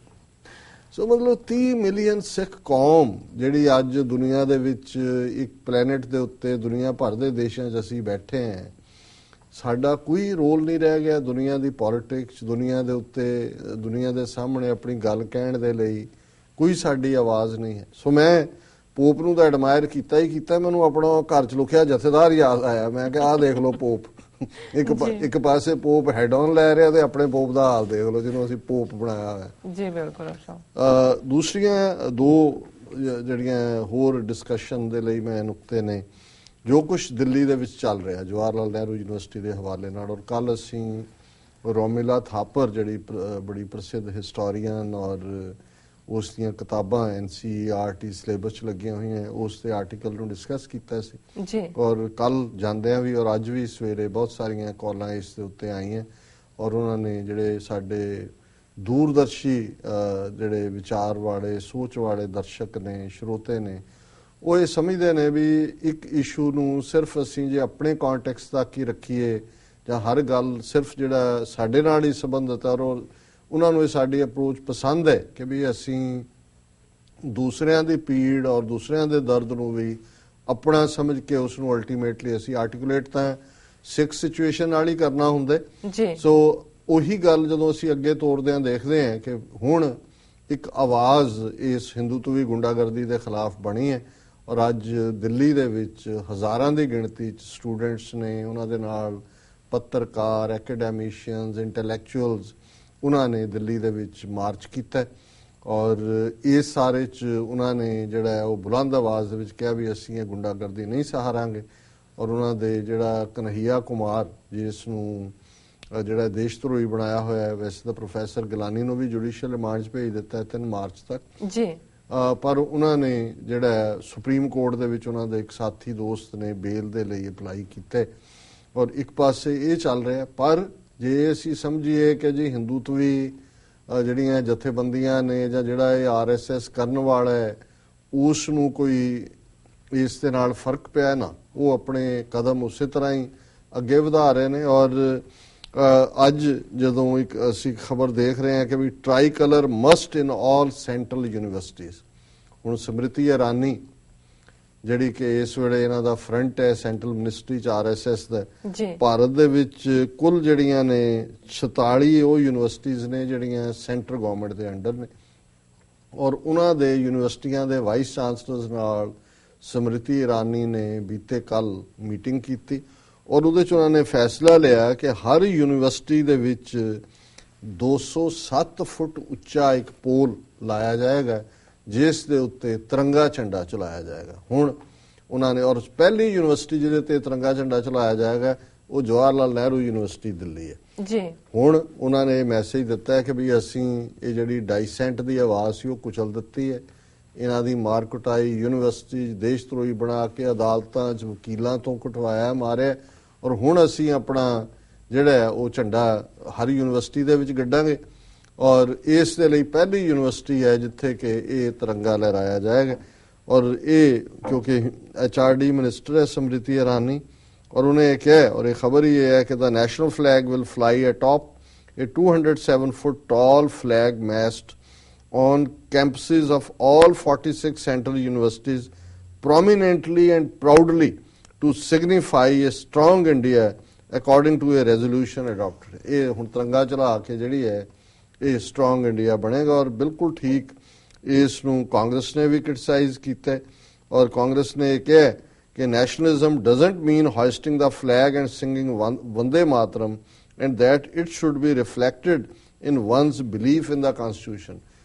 ਸੋ ਮਤਲਬ 30 ਮਿਲੀਅਨ ਸਿੱਖ ਕੌਮ ਜਿਹੜੀ ਅੱਜ ਦੁਨੀਆ ਦੇ ਵਿੱਚ ਇੱਕ ਪਲੈਨਟ ਦੇ ਉੱਤੇ ਦੁਨੀਆ ਭਰ ਦੇ ਦੇਸ਼ਾਂ 'ਚ ਅਸੀਂ ਬੈਠੇ ਹਾਂ, ਸਾਡਾ ਕੋਈ ਰੋਲ ਨਹੀਂ ਰਹਿ ਗਿਆ ਦੁਨੀਆ ਦੀ ਪੋਲਿਟਿਕਸ, ਦੁਨੀਆ ਦੇ ਉੱਤੇ ਦੁਨੀਆ ਦੇ ਸਾਹਮਣੇ ਆਪਣੀ ਗੱਲ ਕਹਿਣ ਦੇ ਲਈ ਕੋਈ ਸਾਡੀ ਆਵਾਜ਼ ਨਹੀਂ ਹੈ। ਸੋ ਮੈਂ ਪੋਪ ਨੂੰ ਤਾਂ ਐਡਮਾਇਰ ਕੀਤਾ ਹੀ ਕੀਤਾ, ਮੈਨੂੰ ਆਪਣਾ ਘਰ 'ਚ ਲੁਕਿਆ ਜਥੇਦਾਰ ਯਾਦ ਆਇਆ। ਮੈਂ ਕਿਹਾ ਆਹ ਦੇਖ ਲਓ ਪੋਪ, ਇੱਕ ਪਾਸੇ ਪੋਪ ਹੈਡ ਔਨ ਲੈ ਰਿਹਾ ਤੇ ਆਪਣੇ ਪੋਪ ਦਾ ਹਾਲ ਦੇਖ ਲਓ ਜਿਹਨੂੰ ਅਸੀਂ ਪੋਪ ਬਣਾਇਆ ਹੋਇਆ ਜੀ। ਬਿਲਕੁਲ। ਦੂਸਰੀਆਂ ਦੋ ਜਿਹੜੀਆਂ ਹੋਰ ਡਿਸਕਸ਼ਨ ਦੇ ਲਈ ਮੈਂ ਨੁਕਤੇ ਨੇ, ਜੋ ਕੁਝ ਦਿੱਲੀ ਦੇ ਵਿੱਚ ਚੱਲ ਰਿਹਾ ਜਵਾਹਰ ਲਾਲ ਨਹਿਰੂ ਯੂਨੀਵਰਸਿਟੀ ਦੇ ਹਵਾਲੇ ਨਾਲ, ਔਰ ਕੱਲ ਅਸੀਂ ਰੋਮਿਲਾ ਥਾਪਰ ਜਿਹੜੀ ਬੜੀ ਪ੍ਰਸਿੱਧ ਹਿਸਟੋਰੀਅਨ ਔਰ ਉਸ ਦੀਆਂ ਕਿਤਾਬਾਂ NCERT ਸਿਲੇਬਸ 'ਚ ਲੱਗੀਆਂ ਹੋਈਆਂ ਉਸ ਦੇ ਆਰਟੀਕਲ ਨੂੰ ਡਿਸਕਸ ਕੀਤਾ ਸੀ ਜੀ। ਔਰ ਕੱਲ ਜਾਂਦਿਆਂ ਵੀ ਔਰ ਅੱਜ ਵੀ ਸਵੇਰੇ ਬਹੁਤ ਸਾਰੀਆਂ ਕਾਲਾਂ ਇਸ ਦੇ ਉੱਤੇ ਆਈਆਂ, ਔਰ ਉਹਨਾਂ ਨੇ ਜਿਹੜੇ ਸਾਡੇ ਦੂਰਦਰਸ਼ੀ ਜਿਹੜੇ ਵਿਚਾਰ ਵਾਲੇ ਸੋਚ ਵਾਲੇ ਦਰਸ਼ਕ ਨੇ, ਸਰੋਤੇ ਨੇ, ਉਹ ਇਹ ਸਮਝਦੇ ਨੇ ਵੀ ਇੱਕ ਇਸ਼ੂ ਨੂੰ ਸਿਰਫ ਅਸੀਂ ਜੇ ਆਪਣੇ ਕੰਟੈਕਸਟ ਤੱਕ ਹੀ ਰੱਖੀਏ ਜਾਂ ਹਰ ਗੱਲ ਸਿਰਫ ਜਿਹੜਾ ਸਾਡੇ ਨਾਲ ਹੀ ਸੰਬੰਧਿਤ ਹੈ, ਔਰ ਉਹਨਾਂ ਨੂੰ ਇਹ ਸਾਡੀ ਅਪਰੋਚ ਪਸੰਦ ਹੈ ਕਿ ਵੀ ਅਸੀਂ ਦੂਸਰਿਆਂ ਦੀ ਪੀੜ ਔਰ ਦੂਸਰਿਆਂ ਦੇ ਦਰਦ ਨੂੰ ਵੀ ਆਪਣਾ ਸਮਝ ਕੇ ਉਸ ਨੂੰ ਅਲਟੀਮੇਟਲੀ ਅਸੀਂ ਆਰਟੀਕੂਲੇਟ ਤਾਂ ਸਿੱਖ ਸਿਚੁਏਸ਼ਨ ਨਾਲ ਹੀ ਕਰਨਾ ਹੁੰਦਾ ਜੀ। ਸੋ ਉਹੀ ਗੱਲ ਜਦੋਂ ਅਸੀਂ ਅੱਗੇ ਤੋਰਦੇ ਹਾਂ ਦੇਖਦੇ ਹਾਂ ਕਿ ਹੁਣ ਇੱਕ ਆਵਾਜ਼ ਇਸ ਹਿੰਦੂਤਵੀ ਗੁੰਡਾਗਰਦੀ ਦੇ ਖਿਲਾਫ ਬਣੀ ਹੈ, ਔਰ ਅੱਜ ਦਿੱਲੀ ਦੇ ਵਿੱਚ ਹਜ਼ਾਰਾਂ ਦੀ ਗਿਣਤੀ 'ਚ ਸਟੂਡੈਂਟਸ ਨੇ, ਉਹਨਾਂ ਦੇ ਨਾਲ ਪੱਤਰਕਾਰ, ਐਕੈਡੈਮੀਸ਼ੀਅਨਸ, ਇੰਟੈਲੈਕਚੁਅਲਸ, ਉਹਨਾਂ ਨੇ ਦਿੱਲੀ ਦੇ ਵਿੱਚ ਮਾਰਚ ਕੀਤਾ। ਔਰ ਇਸ ਸਾਰੇ 'ਚ ਉਹਨਾਂ ਨੇ ਜਿਹੜਾ ਉਹ ਬੁਲੰਦ ਆਵਾਜ਼ ਦੇ ਵਿੱਚ ਕਿਹਾ ਵੀ ਅਸੀਂ ਇਹ ਗੁੰਡਾਗਰਦੀ ਨਹੀਂ ਸਹਾਰਾਂਗੇ। ਔਰ ਉਹਨਾਂ ਦੇ ਜਿਹੜਾ ਕਨਹਈਆ ਕੁਮਾਰ ਜਿਸ ਨੂੰ ਜਿਹੜਾ ਦੇਸ਼ ਧਰੋਹੀ ਬਣਾਇਆ ਹੋਇਆ ਹੈ, ਵੈਸੇ ਤਾਂ ਪ੍ਰੋਫੈਸਰ ਗਿਲਾਨੀ ਨੂੰ ਵੀ ਜੁਡੀਸ਼ੀਅਲ ਰਿਮਾਂਡ 'ਚ ਭੇਜ ਦਿੱਤਾ 3 ਮਾਰਚ ਤੱਕ ਜੀ, ਪਰ ਉਹਨਾਂ ਨੇ ਜਿਹੜਾ ਸੁਪਰੀਮ ਕੋਰਟ ਦੇ ਵਿੱਚ ਉਹਨਾਂ ਦੇ ਇੱਕ ਸਾਥੀ ਦੋਸਤ ਨੇ ਬੇਲ ਦੇ ਲਈ ਅਪਲਾਈ ਕੀਤਾ। ਔਰ ਇੱਕ ਪਾਸੇ ਇਹ ਚੱਲ ਰਿਹਾ, ਪਰ ਜੇ ਅਸੀਂ ਸਮਝੀਏ ਕਿ ਜੀ ਹਿੰਦੂਤਵੀ ਜਿਹੜੀਆਂ ਜਥੇਬੰਦੀਆਂ ਨੇ ਜਾਂ ਜਿਹੜਾ ਇਹ RSS ਕਰਨ ਵਾਲਾ ਹੈ ਉਸ ਨੂੰ ਕੋਈ ਇਸ ਦੇ ਨਾਲ ਫਰਕ ਪਿਆ ਨਾ, ਉਹ ਆਪਣੇ ਕਦਮ ਉਸੇ ਤਰ੍ਹਾਂ ਹੀ ਅੱਗੇ ਵਧਾ ਰਹੇ ਨੇ। ਔਰ ਅੱਜ ਜਦੋਂ ਇੱਕ ਅਸੀਂ ਖਬਰ ਦੇਖ ਰਹੇ ਹਾਂ ਕਿ ਵੀ ਟ੍ਰਾਈ ਕਲਰ ਮਸਟ ਇਨ ਆਲ ਸੈਂਟਰਲ ਯੂਨੀਵਰਸਿਟੀਜ਼, ਹੁਣ ਸਮ੍ਰਿਤੀ ਇਰਾਨੀ ਜਿਹੜੀ ਕਿ ਇਸ ਵੇਲੇ ਇਹਨਾਂ ਦਾ ਫਰੰਟ ਹੈ ਸੈਂਟਰਲ ਮਿਨਿਸਟਰੀ 'ਚ RSS ਦਾ, ਭਾਰਤ ਦੇ ਵਿੱਚ ਕੁੱਲ ਜਿਹੜੀਆਂ ਨੇ 46 ਉਹ ਯੂਨੀਵਰਸਿਟੀਜ਼ ਨੇ ਜਿਹੜੀਆਂ ਸੈਂਟਰ ਗਵਰਨਮੈਂਟ ਦੇ ਅੰਡਰ ਨੇ, ਔਰ ਉਹਨਾਂ ਦੇ ਯੂਨੀਵਰਸਿਟੀਆਂ ਦੇ ਵਾਈਸ ਚਾਂਸਲਰਸ ਨਾਲ ਸਮ੍ਰਿਤੀ ਇਰਾਨੀ ਨੇ ਬੀਤੇ ਕੱਲ ਮੀਟਿੰਗ ਕੀਤੀ, ਔਰ ਉਹਦੇ 'ਚ ਉਹਨਾਂ ਨੇ ਫੈਸਲਾ ਲਿਆ ਕਿ ਹਰ ਯੂਨੀਵਰਸਿਟੀ ਦੇ ਵਿੱਚ 207 ਫੁੱਟ ਉੱਚਾ ਇੱਕ ਪੋਲ ਲਾਇਆ ਜਾਏਗਾ ਜਿਸ ਦੇ ਉੱਤੇ ਤਿਰੰਗਾ ਝੰਡਾ ਚਲਾਇਆ ਜਾਏਗਾ। ਹੁਣ ਉਹਨਾਂ ਨੇ, ਔਰ ਪਹਿਲੀ ਯੂਨੀਵਰਸਿਟੀ ਜਿਹਦੇ ਤੇ ਤਿਰੰਗਾ ਝੰਡਾ ਚਲਾਇਆ ਜਾਏਗਾ ਉਹ ਜਵਾਹਰ ਲਾਲ ਨਹਿਰੂ ਯੂਨੀਵਰਸਿਟੀ ਦਿੱਲੀ ਹੈ ਜੀ। ਹੁਣ ਉਹਨਾਂ ਨੇ ਮੈਸੇਜ ਦਿੱਤਾ ਹੈ ਕਿ ਵੀ ਅਸੀਂ ਇਹ ਜਿਹੜੀ ਡਾਈਸੈਂਟ ਦੀ ਆਵਾਜ਼ ਸੀ ਉਹ ਕੁਚਲ ਦਿੱਤੀ ਹੈ, ਇਹਨਾਂ ਦੀ ਮਾਰ ਕੁਟਾਈ, ਯੂਨੀਵਰਸਿਟੀ ਦੇਸ਼ ਧਰੋਹੀ ਬਣਾ ਕੇ ਅਦਾਲਤਾਂ 'ਚ ਵਕੀਲਾਂ ਤੋਂ ਕਟਵਾਇਆ ਮਾਰਿਆ, ਔਰ ਹੁਣ ਅਸੀਂ ਆਪਣਾ ਜਿਹੜਾ ਉਹ ਝੰਡਾ ਹਰ ਯੂਨੀਵਰਸਿਟੀ ਦੇ ਵਿੱਚ ਗੱਡਾਂਗੇ। ਔਰ ਇਸ ਦੇ ਲਈ ਪਹਿਲੀ ਯੂਨੀਵਰਸਿਟੀ ਹੈ ਜਿੱਥੇ ਕਿ ਇਹ ਤਿਰੰਗਾ ਲਹਿਰਾਇਆ ਜਾਏਗਾ। ਔਰ ਇਹ ਕਿਉਂਕਿ HRD ਮਿਨਿਸਟਰ ਹੈ ਸਮ੍ਰਿਤੀ ਇਰਾਨੀ, ਔਰ ਉਹਨੇ ਇਹ ਕਿਹਾ, ਔਰ ਇਹ ਖਬਰ ਹੀ ਇਹ ਹੈ ਕਿ the national flag will fly atop a 207 foot tall flag mast on campuses of all 46 central universities prominently and proudly to signify a strong India according to a resolution adopted। ਇਹ ਹੁਣ ਤਿਰੰਗਾ ਚਲਾ ਕੇ ਜਿਹੜੀ ਹੈ ਇਹ ਸਟਰੋਂਗ ਇੰਡੀਆ ਬਣੇਗਾ। ਔਰ ਬਿਲਕੁਲ ਠੀਕ ਇਸ ਨੂੰ ਕਾਂਗਰਸ ਨੇ ਵੀ ਕ੍ਰਿਟਿਸਾਈਜ਼ ਕੀਤਾ, ਔਰ ਕਾਂਗਰਸ ਨੇ ਇਹ ਕਿਹਾ ਕਿ nationalism doesn't mean hoisting the flag and singing Vande Mataram and that it should be reflected in one's belief in the constitution।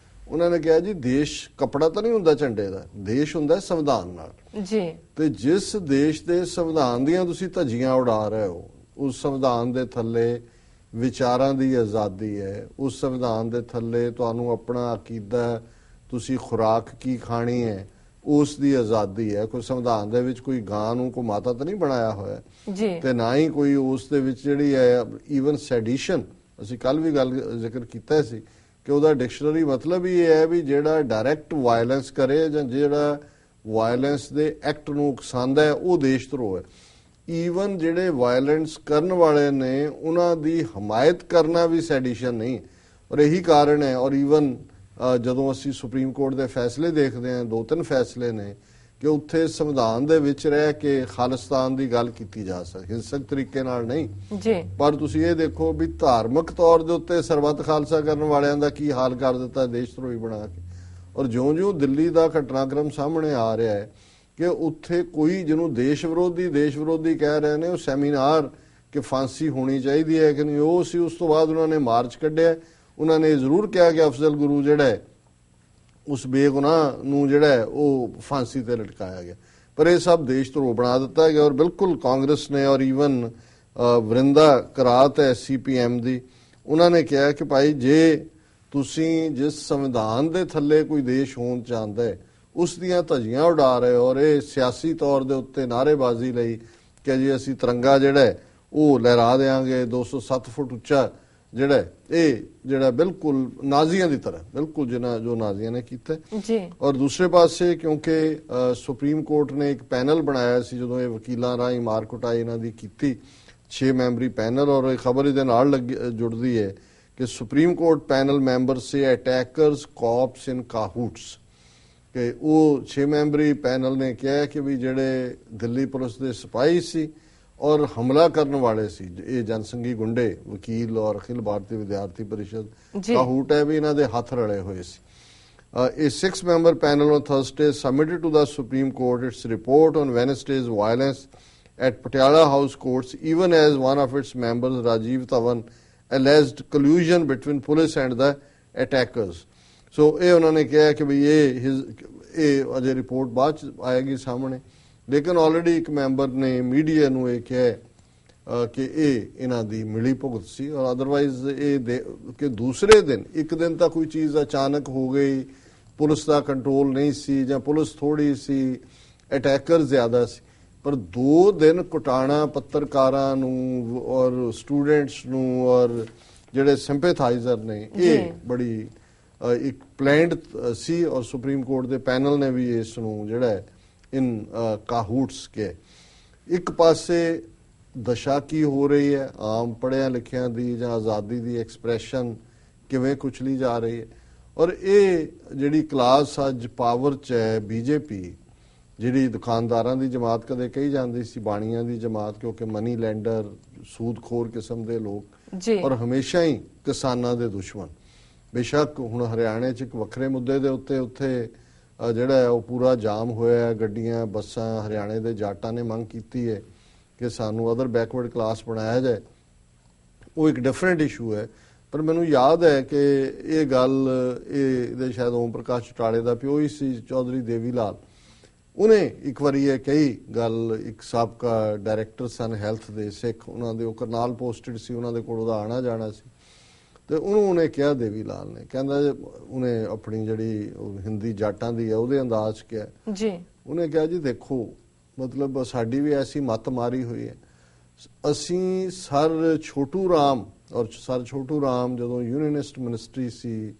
ਉਹਨਾਂ ਨੇ ਕਿਹਾ ਜੀ ਦੇਸ਼ ਕਪੜਾ ਤਾਂ ਨਹੀਂ ਹੁੰਦਾ ਝੰਡੇ ਦਾ, ਦੇਸ਼ ਹੁੰਦਾ ਸੰਵਿਧਾਨ ਨਾਲ ਜੀ, ਤੇ ਜਿਸ ਦੇਸ਼ ਦੇ ਸੰਵਿਧਾਨ ਦੀਆਂ ਤੁਸੀਂ ਧੱਜੀਆਂ ਉਡਾ ਰਹੇ ਹੋ, ਉਸ ਸੰਵਿਧਾਨ ਦੇ ਥੱਲੇ ਵਿਚਾਰਾਂ ਦੀ ਆਜ਼ਾਦੀ ਹੈ, ਉਸ ਸੰਵਿਧਾਨ ਦੇ ਥੱਲੇ ਤੁਹਾਨੂੰ ਆਪਣਾ ਅਕੀਦਾ, ਤੁਸੀਂ ਖੁਰਾਕ ਕੀ ਖਾਣੀ ਹੈ ਉਸ ਦੀ ਆਜ਼ਾਦੀ ਹੈ। ਕੋਈ ਸੰਵਿਧਾਨ ਦੇ ਵਿੱਚ ਕੋਈ ਗਾਂ ਨੂੰ ਕੋਈ ਮਾਤਾ ਤਾਂ ਨਹੀਂ ਬਣਾਇਆ ਹੋਇਆ ਜੀ, ਤੇ ਨਾ ਹੀ ਕੋਈ ਉਸ ਦੇ ਵਿੱਚ ਜਿਹੜੀ ਹੈ ਈਵਨ ਸੈਡੀਸ਼ਨ, ਅਸੀਂ ਕੱਲ ਵੀ ਗੱਲ ਜ਼ਿਕਰ ਕੀਤਾ ਸੀ ਕਿ ਉਹਦਾ ਡਿਕਸ਼ਨਰੀ ਮਤਲਬ ਹੀ ਇਹ ਹੈ ਵੀ ਜਿਹੜਾ ਡਾਇਰੈਕਟ ਵਾਇਲੈਂਸ ਕਰੇ ਜਾਂ ਜਿਹੜਾ ਵਾਇਲੈਂਸ ਦੇ ਐਕਟ ਨੂੰ ਉਕਸਾਉਂਦਾ ਹੈ ਉਹ ਦੇਸ਼ ਧਰੋਹ ਹੈ। ਈਵਨ ਜਿਹੜੇ ਵਾਇਲੈਂਸ ਕਰਨ ਵਾਲੇ ਨੇ ਉਹਨਾਂ ਦੀ ਹਮਾਇਤ ਕਰਨਾ ਵੀ ਸੈਡੀਸ਼ਨ ਨਹੀਂ, ਔਰ ਇਹੀ ਕਾਰਨ ਹੈ। ਔਰ ਈਵਨ ਜਦੋਂ ਅਸੀਂ ਸੁਪਰੀਮ ਕੋਰਟ ਦੇ ਫੈਸਲੇ ਦੇਖਦੇ ਹਾਂ, 2-3 ਫੈਸਲੇ ਨੇ ਕਿ ਉੱਥੇ ਸੰਵਿਧਾਨ ਦੇ ਵਿੱਚ ਰਹਿ ਕੇ ਖਾਲਿਸਤਾਨ ਦੀ ਗੱਲ ਕੀਤੀ ਜਾ ਸਕਦੀ, ਹਿੰਸਕ ਤਰੀਕੇ ਨਾਲ ਨਹੀਂ ਜੀ। ਪਰ ਤੁਸੀਂ ਇਹ ਦੇਖੋ ਵੀ ਧਾਰਮਿਕ ਤੌਰ ਦੇ ਉੱਤੇ ਸਰਬੱਤ ਖਾਲਸਾ ਕਰਨ ਵਾਲਿਆਂ ਦਾ ਕੀ ਹਾਲ ਕਰ ਦਿੱਤਾ ਦੇਸ਼ ਧਰੋਹੀ ਬਣਾ ਕੇ। ਔਰ ਜਿਉਂ-ਜਿਉਂ ਦਿੱਲੀ ਦਾ ਘਟਨਾਕ੍ਰਮ ਸਾਹਮਣੇ ਆ ਰਿਹਾ ਹੈ ਕਿ ਉੱਥੇ ਕੋਈ ਜਿਹਨੂੰ ਦੇਸ਼ ਵਿਰੋਧੀ ਕਹਿ ਰਹੇ ਨੇ, ਉਹ ਸੈਮੀਨਾਰ ਕਿ ਫਾਂਸੀ ਹੋਣੀ ਚਾਹੀਦੀ ਹੈ ਕਿ ਨਹੀਂ, ਉਹ ਸੀ। ਉਸ ਤੋਂ ਬਾਅਦ ਉਹਨਾਂ ਨੇ ਮਾਰਚ ਕੱਢਿਆ, ਉਹਨਾਂ ਨੇ ਜ਼ਰੂਰ ਕਿਹਾ ਕਿ ਅਫਜ਼ਲ ਗੁਰੂ ਜਿਹੜਾ ਹੈ ਉਸ ਬੇਗੁਨਾਹ ਨੂੰ ਜਿਹੜਾ ਹੈ ਉਹ ਫਾਂਸੀ ਤੇ ਲਟਕਾਇਆ ਗਿਆ, ਪਰ ਇਹ ਸਭ ਦੇਸ਼ ਧਰੋਹ ਬਣਾ ਦਿੱਤਾ ਗਿਆ। ਔਰ ਬਿਲਕੁਲ ਕਾਂਗਰਸ ਨੇ ਔਰ ਈਵਨ ਵਰਿੰਦਾ ਕਰਾਤ ਹੈ CPM ਦੀ, ਉਹਨਾਂ ਨੇ ਕਿਹਾ ਕਿ ਭਾਈ ਜੇ ਤੁਸੀਂ ਜਿਸ ਸੰਵਿਧਾਨ ਦੇ ਥੱਲੇ ਕੋਈ ਦੇਸ਼ ਹੋਣ ਚਾਹੁੰਦਾ ਹੈ ਉਸ ਦੀਆਂ ਧੱਜੀਆਂ ਉਡਾ ਰਹੇ ਹੋ, ਔਰ ਇਹ ਸਿਆਸੀ ਤੌਰ ਦੇ ਉੱਤੇ ਨਾਅਰੇਬਾਜ਼ੀ ਲਈ ਕਿ ਜੀ ਅਸੀਂ ਤਿਰੰਗਾ ਜਿਹੜਾ ਹੈ ਉਹ ਲਹਿਰਾ ਦੇਵਾਂਗੇ 207 ਫੁੱਟ ਉੱਚਾ, ਜਿਹੜਾ ਇਹ ਜਿਹੜਾ ਬਿਲਕੁਲ ਨਾਜ਼ੀਆਂ ਦੀ ਤਰ੍ਹਾਂ, ਬਿਲਕੁਲ ਜੋ ਨਾਜ਼ੀਆਂ ਨੇ ਕੀਤਾ ਜੀ। ਔਰ ਦੂਸਰੇ ਪਾਸੇ ਕਿਉਂਕਿ ਸੁਪਰੀਮ ਕੋਰਟ ਨੇ ਇੱਕ ਪੈਨਲ ਬਣਾਇਆ ਸੀ ਜਦੋਂ ਇਹ ਵਕੀਲਾਂ ਰਾਹੀਂ ਮਾਰ ਕੁਟਾਈ ਇਹਨਾਂ ਦੀ ਕੀਤੀ, 6 ਮੈਂਬਰੀ ਪੈਨਲ, ਔਰ ਇਹ ਖਬਰ ਇਹਦੇ ਨਾਲ ਜੁੜਦੀ ਹੈ ਕਿ ਸੁਪਰੀਮ ਕੋਰਟ ਪੈਨਲ ਮੈਂਬਰ ਸੇ ਅਟੈਕਰਸ ਕੌਪਸ ਇਨ ਕਾਹੂਟਸ, ਕਿ ਉਹ 6 ਮੈਂਬਰੀ ਪੈਨਲ ਨੇ ਕਿਹਾ ਕਿ ਵੀ ਜਿਹੜੇ ਦਿੱਲੀ ਪੁਲਿਸ ਦੇ ਸਿਪਾਹੀ ਸੀ ਔਰ ਹਮਲਾ ਕਰਨ ਵਾਲੇ ਸੀ, ਇਹ ਜਨਸੰਘੀ ਗੁੰਡੇ ਵਕੀਲ ਔਰ ਅਖਿਲ ਭਾਰਤੀ ਵਿਦਿਆਰਥੀ ਪਰਿਸ਼ਦ ਕਾਹੂਟ ਹੈ ਵੀ ਇਹਨਾਂ ਦੇ ਹੱਥ ਰਲੇ ਹੋਏ ਸੀ। A 6-member panel on Thursday submitted to the Supreme Court its report on Wednesday's violence at Patiala House Courts, even as one of its members, Rajiv Tavan, alleged collusion between police and the attackers। So ਇਹ ਉਹਨਾਂ ਨੇ ਕਿਹਾ ਕਿ ਵੀ ਇਹ ਅਜੇ report ਬਾਅਦ ਚ ਆਏਗੀ ਸਾਹਮਣੇ, ਲੇਕਿਨ ਆਲਰੇਡੀ ਇੱਕ ਮੈਂਬਰ ਨੇ ਮੀਡੀਆ ਨੂੰ ਇਹ ਕਿਹਾ ਕਿ ਇਹ ਇਹਨਾਂ ਦੀ ਮਿਲੀ ਭੁਗਤ ਸੀ, ਔਰ ਅਦਰਵਾਈਜ਼ ਇਹ ਕਿ ਦੂਸਰੇ ਦਿਨ ਇੱਕ ਦਿਨ ਤਾਂ ਕੋਈ ਚੀਜ਼ ਅਚਾਨਕ ਹੋ ਗਈ, ਪੁਲਿਸ ਦਾ ਕੰਟਰੋਲ ਨਹੀਂ ਸੀ ਜਾਂ ਪੁਲਿਸ ਥੋੜੀ ਸੀ, ਅਟੈਕਰ ਜ਼ਿਆਦਾ ਸੀ, ਪਰ 2 ਦਿਨ ਕੁਟਾਣਾ ਪੱਤਰਕਾਰਾਂ ਨੂੰ ਔਰ ਸਟੂਡੈਂਟਸ ਨੂੰ ਔਰ ਜਿਹੜੇ ਸਿੰਪੈਥਾਈਜ਼ਰ ਨੇ, ਇਹ ਬੜੀ ਇੱਕ ਪਲੈਨਡ ਸੀ। ਔਰ ਸੁਪਰੀਮ ਕੋਰਟ ਦੇ ਪੈਨਲ ਨੇ ਵੀ ਇਸ ਨੂੰ ਜਿਹੜਾ ਹੈ ਇਨ ਕਾਹੂਟਸ ਕੇ ਇੱਕ ਪਾਸੇ ਦਸ਼ਾ ਕੀ ਹੋ ਰਹੀ ਹੈ ਆਮ ਪੜ੍ਹਿਆਂ ਲਿਖਿਆਂ ਦੀ ਜਾਂ ਆਜ਼ਾਦੀ ਦੀ ਐਕਸਪ੍ਰੈਸ਼ਨ ਕਿਵੇਂ ਕੁਚਲੀ ਜਾ ਰਹੀ ਹੈ, ਔਰ ਇਹ ਜਿਹੜੀ ਕਲਾਸ ਅੱਜ ਪਾਵਰ 'ਚ ਹੈ BJP, ਜਿਹੜੀ ਦੁਕਾਨਦਾਰਾਂ ਦੀ ਜਮਾਤ ਕਦੇ ਕਹੀ ਜਾਂਦੀ ਸੀ ਬਾਣੀਆਂ ਦੀ ਜਮਾਤ, ਕਿਉਂਕਿ ਮਨੀ ਲੈਂਡਰ ਸੂਦਖੋਰ ਕਿਸਮ ਦੇ ਲੋਕ, ਔਰ ਹਮੇਸ਼ਾ ਹੀ ਕਿਸਾਨਾਂ ਦੇ ਦੁਸ਼ਮਣ। ਬੇਸ਼ੱਕ ਹੁਣ ਹਰਿਆਣੇ 'ਚ ਇੱਕ ਵੱਖਰੇ ਮੁੱਦੇ ਦੇ ਉੱਤੇ ਜਿਹੜਾ ਹੈ ਉਹ ਪੂਰਾ ਜਾਮ ਹੋਇਆ, ਗੱਡੀਆਂ ਬੱਸਾਂ, ਹਰਿਆਣੇ ਦੇ ਜਾਟਾਂ ਨੇ ਮੰਗ ਕੀਤੀ ਹੈ ਕਿ ਸਾਨੂੰ ਅਦਰ ਬੈਕਵਰਡ ਕਲਾਸ ਬਣਾਇਆ ਜਾਏ, ਉਹ ਇੱਕ ਡਿਫਰੈਂਟ ਇਸ਼ੂ ਹੈ। ਪਰ ਮੈਨੂੰ ਯਾਦ ਹੈ ਕਿ ਇਹ ਗੱਲ ਇਹਦੇ ਸ਼ਾਇਦ ਓਮ ਪ੍ਰਕਾਸ਼ ਚੌਟਾਲੇ ਦਾ ਪਿਓ ਹੀ ਸੀ, ਚੌਧਰੀ ਦੇਵੀ ਲਾਲ, ਉਹਨੇ ਇੱਕ ਵਾਰੀ ਇਹ ਕਹੀ ਗੱਲ, ਇੱਕ ਸਾਬਕਾ ਡਾਇਰੈਕਟਰ ਸਨ ਹੈਲਥ ਦੇ ਸਿੱਖ, ਉਹਨਾਂ ਦੇ ਉਹ ਕਰਨਾਲ ਪੋਸਟਡ ਸੀ, ਉਹਨਾਂ ਦੇ ਕੋਲ ਉਹਦਾ ਆਣਾ ਜਾਣਾ ਸੀ, ਤੇ ਉਹਨੇ ਕਿਹਾ ਦੇਵੀ ਲਾਲ ਨੇ, ਕਹਿੰਦਾ ਉਹਨੇ ਆਪਣੀ ਜਿਹੜੀ ਹਿੰਦੀ ਜਾਟਾਂ ਦੀ ਹੈ ਉਹਦੇ ਅੰਦਾਜ਼ 'ਚ ਕਿਹਾ ਜੀ। ਉਹਨੇ ਕਿਹਾ ਜੀ ਦੇਖੋ ਮਤਲਬ ਸਾਡੀ ਵੀ ਐਸੀ ਮੱਤ ਮਾਰੀ ਹੋਈ ਹੈ, ਅਸੀਂ ਸਰ ਛੋਟੂ ਰਾਮ ਜਦੋਂ ਯੂਨੀਅਨਿਸਟ ਮਿਨਿਸਟਰੀ ਸੀ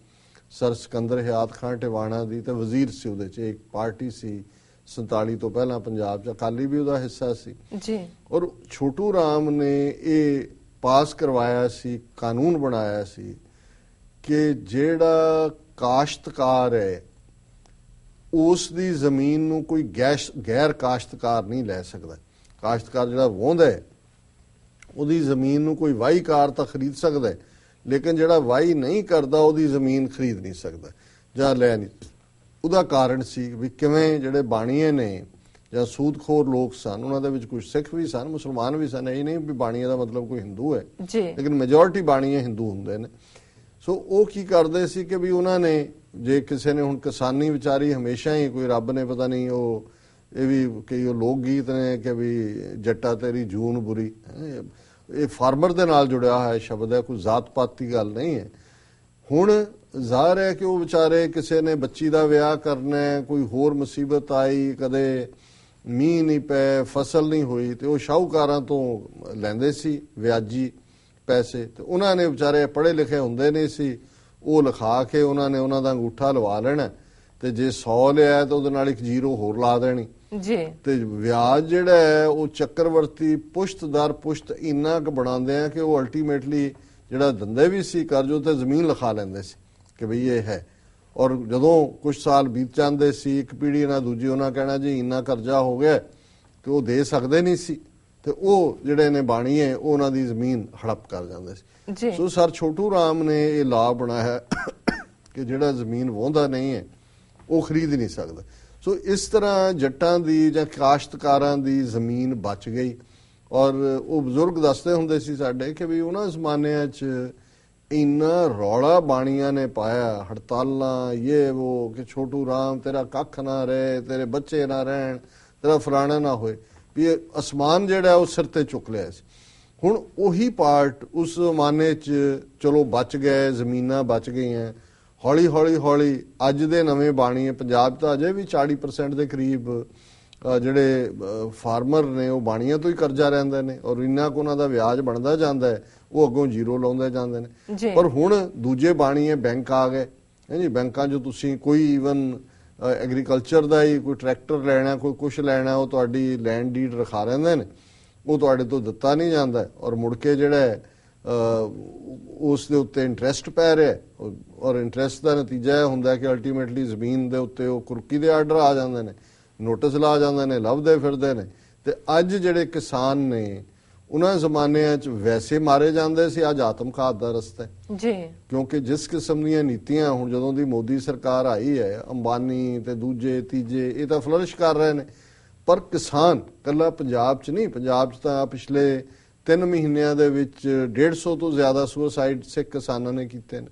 ਸਰ ਸਿਕੰਦਰ ਹਯਾਤ ਖਾਨ ਟਿਵਾਣਾ ਦੀ ਤੇ ਵਜ਼ੀਰ ਸੀ, ਉਹਦੇ 'ਚ ਇੱਕ ਪਾਰਟੀ ਸੀ 47 ਤੋਂ ਪਹਿਲਾਂ ਪੰਜਾਬ 'ਚ, ਅਕਾਲੀ ਵੀ ਉਹਦਾ ਹਿੱਸਾ ਸੀ ਜੀ। ਔਰ ਛੋਟੂ ਰਾਮ ਨੇ ਇਹ ਪਾਸ ਕਰਵਾਇਆ ਸੀ, ਕਾਨੂੰਨ ਬਣਾਇਆ ਸੀ ਕਿ ਜਿਹੜਾ ਕਾਸ਼ਤਕਾਰ ਹੈ ਉਸ ਦੀ ਜ਼ਮੀਨ ਨੂੰ ਕੋਈ ਗੈਰ ਕਾਸ਼ਤਕਾਰ ਨਹੀਂ ਲੈ ਸਕਦਾ। ਕਾਸ਼ਤਕਾਰ ਜਿਹੜਾ ਵਾਹੁੰਦਾ ਹੈ ਉਹਦੀ ਜ਼ਮੀਨ ਨੂੰ ਕੋਈ ਵਾਹੀਕਾਰ ਤਾਂ ਖਰੀਦ ਸਕਦਾ ਹੈ, ਲੇਕਿਨ ਜਿਹੜਾ ਵਾਹੀ ਨਹੀਂ ਕਰਦਾ ਉਹਦੀ ਜ਼ਮੀਨ ਖਰੀਦ ਨਹੀਂ ਸਕਦਾ ਜਾਂ ਲੈ ਨਹੀਂ। ਉਹਦਾ ਕਾਰਨ ਸੀ ਵੀ ਕਿਵੇਂ ਜਿਹੜੇ ਬਾਣੀਏ ਨੇ ਜਾਂ ਸੂਦਖੋਰ ਲੋਕ ਸਨ, ਉਹਨਾਂ ਦੇ ਵਿੱਚ ਕੁਝ ਸਿੱਖ ਵੀ ਸਨ, ਮੁਸਲਮਾਨ ਵੀ ਸਨ, ਇਹ ਨਹੀਂ ਵੀ ਬਾਣੀਏ ਦਾ ਮਤਲਬ ਕੋਈ ਹਿੰਦੂ ਹੈ, ਲੇਕਿਨ ਮੈਜੋਰਿਟੀ ਬਾਣੀਏ ਹਿੰਦੂ ਹੁੰਦੇ ਨੇ। ਸੋ ਉਹ ਕੀ ਕਰਦੇ ਸੀ ਕਿ ਵੀ ਉਹਨਾਂ ਨੇ ਜੇ ਕਿਸੇ ਨੇ ਹੁਣ ਕਿਸਾਨੀ ਵਿਚਾਰੀ ਹਮੇਸ਼ਾ ਹੀ ਕੋਈ ਰੱਬ ਨੇ ਪਤਾ ਨਹੀਂ ਉਹ ਇਹ ਵੀ ਕਈ ਉਹ ਲੋਕ ਗੀਤ ਨੇ ਕਿ ਵੀ ਜੱਟਾ ਤੇਰੀ ਜੂਨ ਬੁਰੀ, ਇਹ ਫਾਰਮਰ ਦੇ ਨਾਲ ਜੁੜਿਆ ਹੋਇਆ ਸ਼ਬਦ ਹੈ, ਕੋਈ ਜ਼ਾਤ ਪਾਤੀ ਗੱਲ ਨਹੀਂ ਹੈ। ਹੁਣ ਜ਼ਾਹਰ ਹੈ ਕਿ ਉਹ ਵਿਚਾਰੇ ਕਿਸੇ ਨੇ ਬੱਚੀ ਦਾ ਵਿਆਹ ਕਰਨਾ, ਕੋਈ ਹੋਰ ਮੁਸੀਬਤ ਆਈ, ਕਦੇ ਮੀਂਹ ਨਹੀਂ ਪਏ, ਫਸਲ ਨਹੀਂ ਹੋਈ, ਤੇ ਉਹ ਸ਼ਾਹੂਕਾਰਾਂ ਤੋਂ ਲੈਂਦੇ ਸੀ ਵਿਆਜੀ ਪੈਸੇ, ਤੇ ਉਹਨਾਂ ਨੇ ਵਿਚਾਰੇ ਪੜ੍ਹੇ ਲਿਖੇ ਹੁੰਦੇ ਨਹੀਂ ਸੀ, ਉਹ ਲਿਖਾ ਕੇ ਉਹਨਾਂ ਦਾ ਅੰਗੂਠਾ ਲਵਾ ਲੈਣਾ, ਤੇ ਜੇ 100 ਲਿਆ ਤਾਂ ਉਹਦੇ ਨਾਲ ਇੱਕ 0 ਹੋਰ ਲਾ ਦੇਣੀ ਜੀ। ਤੇ ਵਿਆਜ ਜਿਹੜਾ ਹੈ ਉਹ ਚੱਕਰਵਰਤੀ ਪੁਸ਼ਤ ਦਰ ਪੁਸ਼ਤ ਇੰਨਾ ਕੁ ਬਣਾਉਂਦੇ ਆ ਕਿ ਉਹ ਅਲਟੀਮੇਟਲੀ ਜਿਹੜਾ ਦਿੰਦੇ ਵੀ ਸੀ ਕਰਜ਼ੋ ਤੇ ਜ਼ਮੀਨ ਲਿਖਾ ਲੈਂਦੇ ਸੀ ਕਿ ਬਈ ਇਹ ਹੈ। ਔਰ ਜਦੋਂ ਕੁਝ ਸਾਲ ਬੀਤ ਜਾਂਦੇ ਸੀ, ਇੱਕ ਪੀੜ੍ਹੀ ਨਾਲ ਦੂਜੀ, ਉਹਨਾਂ ਕਹਿਣਾ ਜੀ ਇੰਨਾ ਕਰਜ਼ਾ ਹੋ ਗਿਆ ਕਿ ਉਹ ਦੇ ਸਕਦੇ ਨਹੀਂ ਸੀ, ਤੇ ਉਹ ਜਿਹੜੇ ਨੇ ਬਾਣੀਏ ਉਹ ਉਹਨਾਂ ਦੀ ਜ਼ਮੀਨ ਹੜਪ ਕਰ ਜਾਂਦੇ ਸੀ। ਸੋ ਸਰ ਛੋਟੂ ਰਾਮ ਨੇ ਇਹ ਲਾਅ ਬਣਾਇਆ ਕਿ ਜਿਹੜਾ ਜ਼ਮੀਨ ਵਾਹੁੰਦਾ ਨਹੀਂ ਹੈ ਉਹ ਖਰੀਦ ਨਹੀਂ ਸਕਦਾ। ਸੋ ਇਸ ਤਰ੍ਹਾਂ ਜੱਟਾਂ ਦੀ ਜਾਂ ਕਾਸ਼ਤਕਾਰਾਂ ਦੀ ਜ਼ਮੀਨ ਬਚ ਗਈ। ਔਰ ਉਹ ਬਜ਼ੁਰਗ ਦੱਸਦੇ ਹੁੰਦੇ ਸੀ ਸਾਡੇ ਕਿ ਵੀ ਉਹਨਾਂ ਜ਼ਮਾਨਿਆਂ 'ਚ ਇੰਨਾ ਰੌਲਾ ਬਾਣੀਆਂ ਨੇ ਪਾਇਆ, ਹੜਤਾਲਾਂ ਇਹ ਉਹ, ਕਿ ਛੋਟੂ ਰਾਮ ਤੇਰਾ ਕੱਖ ਨਾ ਰਹੇ, ਤੇਰੇ ਬੱਚੇ ਨਾ ਰਹਿਣ, ਤੇਰਾ ਫਲਾਣਾ ਨਾ ਹੋਏ, ਵੀ ਅਸਮਾਨ ਜਿਹੜਾ ਉਹ ਸਿਰ ਤੇ ਚੁੱਕ ਲਿਆ ਸੀ। ਹੁਣ ਉਹੀ ਪਾਰਟ ਉਸ ਜ਼ਮਾਨੇ 'ਚ ਚਲੋ ਬਚ ਗਏ, ਜ਼ਮੀਨਾਂ ਬਚ ਗਈਆਂ। ਹੌਲੀ ਹੌਲੀ ਹੌਲੀ ਅੱਜ ਦੇ ਨਵੇਂ ਬਾਣੀਏ ਪੰਜਾਬ ਤਾਂ ਅਜੇ ਵੀ 40% ਦੇ ਕਰੀਬ ਜਿਹੜੇ ਫਾਰਮਰ ਨੇ ਉਹ ਬਾਣੀਆਂ ਤੋਂ ਹੀ ਕਰਜ਼ਾ ਰਹਿੰਦੇ ਨੇ, ਔਰ ਇੰਨਾ ਕੁ ਉਹਨਾਂ ਦਾ ਵਿਆਜ ਬਣਦਾ ਜਾਂਦਾ ਹੈ, ਉਹ ਅੱਗੋਂ 0 ਲਾਉਂਦੇ ਜਾਂਦੇ ਨੇ। ਪਰ ਹੁਣ ਦੂਜੇ ਬਾਣੀਏ ਬੈਂਕ ਆ ਗਏ ਜੀ, ਬੈਂਕਾਂ 'ਚ ਤੁਸੀਂ ਕੋਈ ਈਵਨ ਐਗਰੀਕਲਚਰ ਦਾ ਹੀ ਕੋਈ ਟਰੈਕਟਰ ਲੈਣਾ, ਕੋਈ ਕੁਛ ਲੈਣਾ, ਉਹ ਤੁਹਾਡੀ ਲੈਂਡ ਡੀਡ ਰਖਾ ਰਹਿੰਦੇ ਨੇ, ਉਹ ਤੁਹਾਡੇ ਤੋਂ ਦਿੱਤਾ ਨਹੀਂ ਜਾਂਦਾ, ਔਰ ਮੁੜ ਕੇ ਜਿਹੜਾ ਉਸ ਦੇ ਉੱਤੇ ਇੰਟਰਸਟ ਪੈ ਰਿਹਾ, ਔਰ ਇੰਟਰਸਟ ਦਾ ਨਤੀਜਾ ਇਹ ਹੁੰਦਾ ਕਿ ਅਲਟੀਮੇਟਲੀ ਜ਼ਮੀਨ ਦੇ ਉੱਤੇ ਉਹ ਕੁਰਕੀ ਦੇ ਆਰਡਰ ਆ ਜਾਂਦੇ ਨੇ, ਨੋਟਿਸ ਲਾ ਜਾਂਦੇ ਨੇ, ਲੱਭਦੇ ਫਿਰਦੇ ਨੇ। ਤੇ ਅੱਜ ਜਿਹੜੇ ਕਿਸਾਨ ਨੇ ਉਹਨਾਂ ਜ਼ਮਾਨਿਆਂ 'ਚ ਵੈਸੇ ਮਾਰੇ ਜਾਂਦੇ ਸੀ, ਅੱਜ ਆਤਮਘਾਤ ਦਾ ਰਸਤਾ ਹੈ ਜੀ। ਕਿਉਂਕਿ ਜਿਸ ਕਿਸਮ ਦੀਆਂ ਨੀਤੀਆਂ ਹੁਣ ਜਦੋਂ ਦੀ ਮੋਦੀ ਸਰਕਾਰ ਆਈ ਹੈ, ਅੰਬਾਨੀ ਤੇ ਦੂਜੇ ਤੀਜੇ ਇਹ ਤਾਂ ਫਲਰਿਸ਼ ਕਰ ਰਹੇ ਨੇ, ਪਰ ਕਿਸਾਨ ਕੱਲਾ ਪੰਜਾਬ 'ਚ ਨਹੀਂ, ਪੰਜਾਬ 'ਚ ਤਾਂ ਪਿਛਲੇ 3 ਮਹੀਨਿਆਂ ਦੇ ਵਿੱਚ 150 ਤੋਂ ਜ਼ਿਆਦਾ ਸੁਸਾਈਡ ਸਿੱਖ ਕਿਸਾਨਾਂ ਨੇ ਕੀਤੇ ਨੇ।